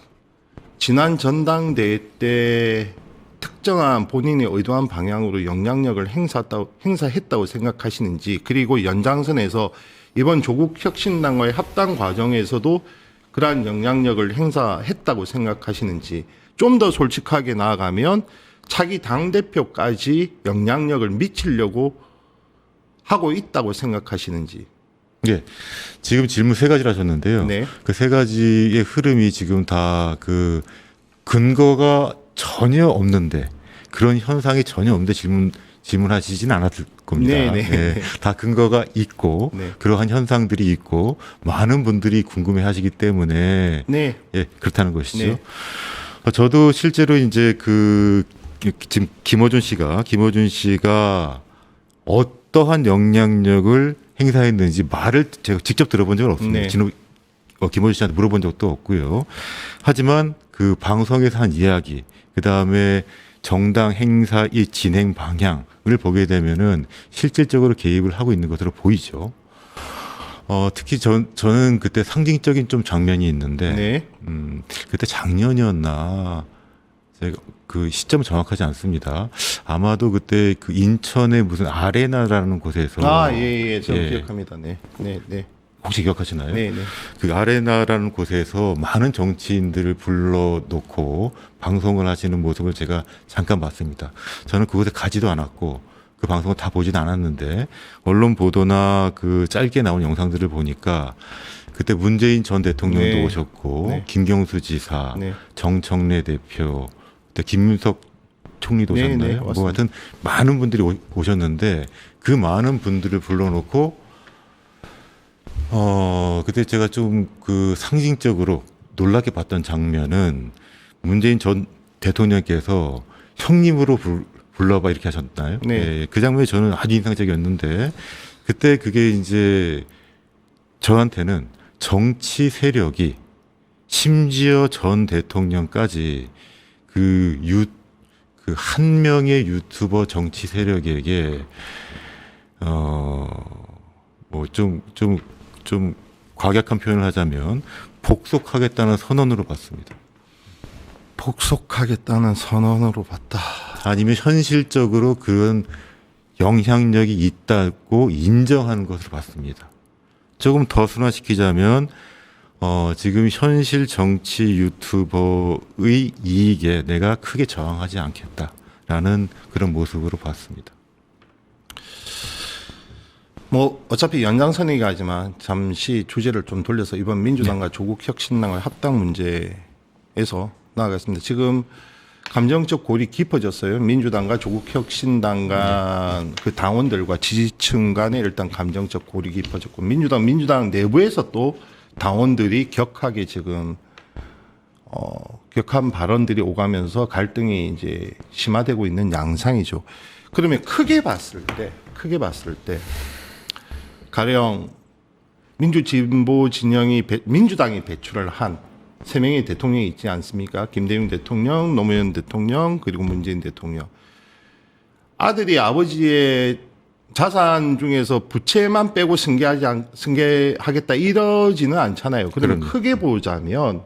지난 전당대회 때 특정한 본인이 의도한 방향으로 영향력을 행사했다고 생각하시는지, 그리고 연장선에서 이번 조국혁신당과의 합당 과정에서도 그러한 영향력을 행사했다고 생각하시는지, 좀 더 솔직하게 나아가면 차기 당대표까지 영향력을 미치려고 하고 있다고 생각하시는지.
네, 지금 질문 세 가지를 하셨는데요.
네.
그 세 가지의 흐름이 지금 다 근거가 전혀 없는데, 그런 현상이 전혀 없는데 질문하시지는 않았을 겁니다.
네.
다 근거가 있고,
네.
그러한 현상들이 있고, 많은 분들이 궁금해하시기 때문에
네.
예, 그렇다는 것이죠.
네.
저도 실제로 이제 지금 김어준 씨가 어떠한 영향력을 행사했는지 말을 제가 직접 들어본 적은 없습니다.
네.
김어준 씨한테 물어본 적도 없고요. 하지만 그 방송에서 한 이야기, 그 다음에 정당 행사의 진행 방향을 보게 되면은 실질적으로 개입을 하고 있는 것으로 보이죠. 특히 저는 그때 상징적인 좀 장면이 있는데,
네.
그때 작년이었나, 제가 그 시점은 정확하지 않습니다. 아마도 그때 인천의 무슨 아레나라는 곳에서
예, 저
예.
기억합니다. 네.
혹시 기억하시나요?
네.
그 아레나라는 곳에서 많은 정치인들을 불러놓고 방송을 하시는 모습을 제가 잠깐 봤습니다. 저는 그곳에 가지도 않았고 그 방송을 다 보지는 않았는데, 언론 보도나 짧게 나온 영상들을 보니까 그때 문재인 전 대통령도
네.
오셨고,
네.
김경수 지사,
네.
정청래 대표, 그때 김문석 총리도
네,
오셨나요?
네,
뭐
맞습니다.
하여튼 많은 분들이 오셨는데, 그 많은 분들을 불러놓고 그때 제가 좀 상징적으로 놀랍게 봤던 장면은, 문재인 전 대통령께서 형님으로 불러봐 이렇게 하셨나요?
네.
예, 그 장면이 저는 아주 인상적이었는데, 그때 그게 이제 저한테는 정치 세력이, 심지어 전 대통령까지 한 명의 유튜버 정치 세력에게 좀 과격한 표현을 하자면 복속하겠다는 선언으로 봤습니다.
복속하겠다는 선언으로 봤다.
아니면 현실적으로 그런 영향력이 있다고 인정하는 것으로 봤습니다. 조금 더 순화시키자면 지금 현실 정치 유튜버의 이익에 내가 크게 저항하지 않겠다라는 그런 모습으로 봤습니다.
어차피 연장선이긴 하지만 잠시 주제를 좀 돌려서 이번 민주당과 조국혁신당의 합당 문제에서 나아가겠습니다. 지금 감정적 골이 깊어졌어요. 민주당과 조국혁신당 간 그 당원들과 지지층 간에 일단 감정적 골이 깊어졌고, 민주당 내부에서 또 당원들이 격하게 지금 격한 발언들이 오가면서 갈등이 이제 심화되고 있는 양상이죠. 그러면 크게 봤을 때 가령 민주진보 진영이 민주당이 배출을 한 3명의 대통령이 있지 않습니까? 김대중 대통령, 노무현 대통령, 그리고 문재인 대통령. 아들이 아버지의 자산 중에서 부채만 빼고 승계하겠다 이러지는 않잖아요. 그러면
그럼요.
크게 보자면,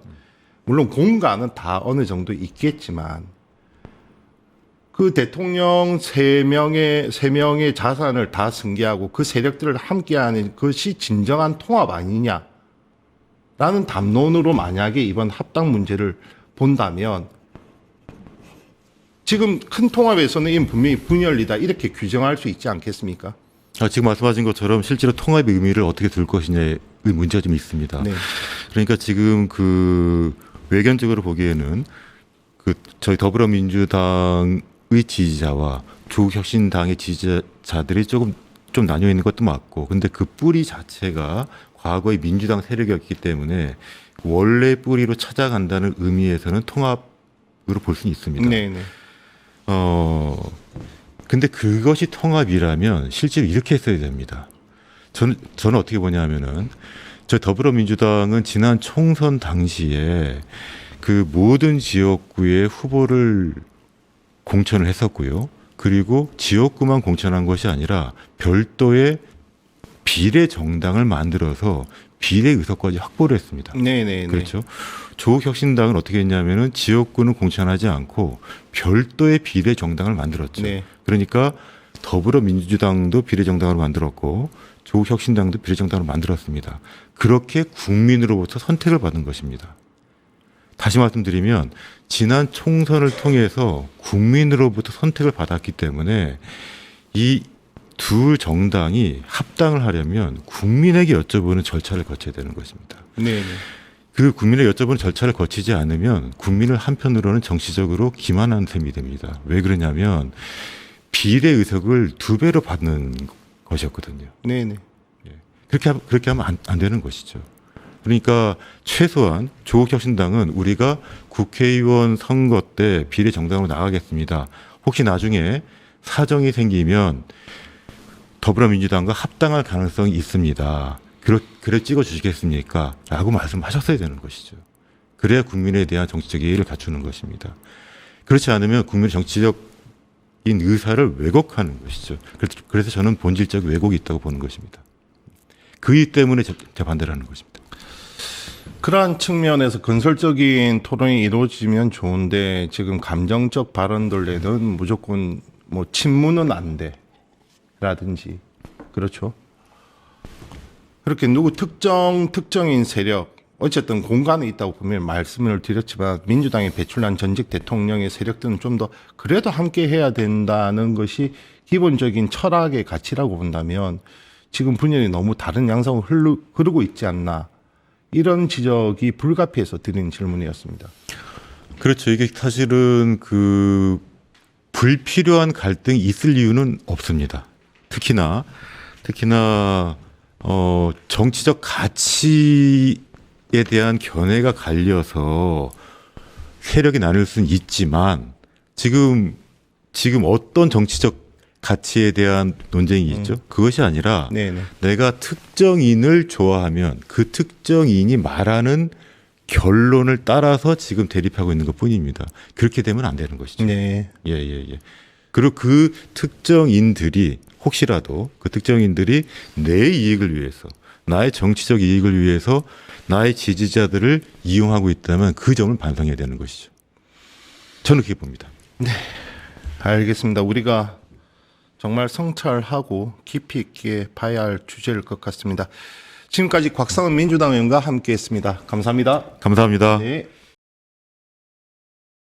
물론 공간은 다 어느 정도 있겠지만, 그 대통령 3명의 자산을 다 승계하고 그 세력들을 함께하는 것이 진정한 통합 아니냐라는 담론으로 만약에 이번 합당 문제를 본다면, 지금 큰 통합에서는 이는 분명히 분열이다 이렇게 규정할 수 있지 않겠습니까?
지금 말씀하신 것처럼 실제로 통합의 의미를 어떻게 둘 것이냐의 문제가 좀 있습니다.
네.
그러니까 지금 외견적으로 보기에는 저희 더불어민주당의 지지자와 조국혁신당의 지지자들이 좀 나뉘어 있는 것도 맞고, 근데 그 뿌리 자체가 과거의 민주당 세력이었기 때문에 원래 뿌리로 찾아간다는 의미에서는 통합으로 볼 수는 있습니다.
네.
근데 그것이 통합이라면 실제로 이렇게 했어야 됩니다. 저는 어떻게 보냐면은 저 더불어민주당은 지난 총선 당시에 그 모든 지역구의 후보를 공천을 했었고요. 그리고 지역구만 공천한 것이 아니라 별도의 비례 정당을 만들어서 비례 의석까지 확보를 했습니다.
네네.
그렇죠. 조국혁신당은 어떻게 했냐면은 지역구는 공천하지 않고 별도의 비례 정당을 만들었죠.
네.
그러니까 더불어민주당도 비례 정당으로 만들었고 조국혁신당도 비례 정당으로 만들었습니다. 그렇게 국민으로부터 선택을 받은 것입니다. 다시 말씀드리면 지난 총선을 통해서 국민으로부터 선택을 받았기 때문에 이 두 정당이 합당을 하려면 국민에게 여쭤보는 절차를 거쳐야 되는 것입니다.
네네.
그 국민에게 여쭤보는 절차를 거치지 않으면 국민을 한편으로는 정치적으로 기만한 셈이 됩니다. 왜 그러냐면 비례 의석을 2배로 받는 것이었거든요.
네네.
그렇게 하면 안 되는 것이죠. 그러니까 최소한 조국혁신당은 우리가 국회의원 선거 때 비례 정당으로 나가겠습니다. 혹시 나중에 사정이 생기면 더불어민주당과 합당할 가능성이 있습니다. 그래 찍어주시겠습니까? 라고 말씀하셨어야 되는 것이죠. 그래야 국민에 대한 정치적 예의를 갖추는 것입니다. 그렇지 않으면 국민의 정치적인 의사를 왜곡하는 것이죠. 그래서 저는 본질적 왜곡이 있다고 보는 것입니다. 그 이유 때문에 재반대를 하는 것입니다.
그러한 측면에서 건설적인 토론이 이루어지면 좋은데 지금 감정적 발언들 내는 무조건 뭐 친문은 안 돼. 라든지 그렇죠. 그렇게 누구 특정인 세력 어쨌든 공간에 있다고 보면 말씀을 드렸지만 민주당이 배출한 전직 대통령의 세력들은 좀 더 그래도 함께 해야 된다는 것이 기본적인 철학의 가치라고 본다면 지금 분열이 너무 다른 양상으로 흐르고 있지 않나 이런 지적이 불가피해서 드린 질문이었습니다.
그렇죠. 이게 사실은 그 불필요한 갈등이 있을 이유는 없습니다. 특히나 정치적 가치에 대한 견해가 갈려서 세력이 나뉠 수는 있지만 지금 어떤 정치적 가치에 대한 논쟁이 있죠. 그것이 아니라
네네.
내가 특정인을 좋아하면 그 특정인이 말하는 결론을 따라서 지금 대립하고 있는 것뿐입니다. 그렇게 되면 안 되는 것이죠.
네.
예. 그리고 그 특정인들이 혹시라도 그 특정인들이 내 이익을 위해서 나의 정치적 이익을 위해서 나의 지지자들을 이용하고 있다면 그 점을 반성해야 되는 것이죠. 저는 그렇게 봅니다.
알겠습니다. 우리가 정말 성찰하고 깊이 있게 봐야 할 주제일 것 같습니다. 지금까지 곽상은 민주당 의원과 함께했습니다. 감사합니다.
감사합니다.
네.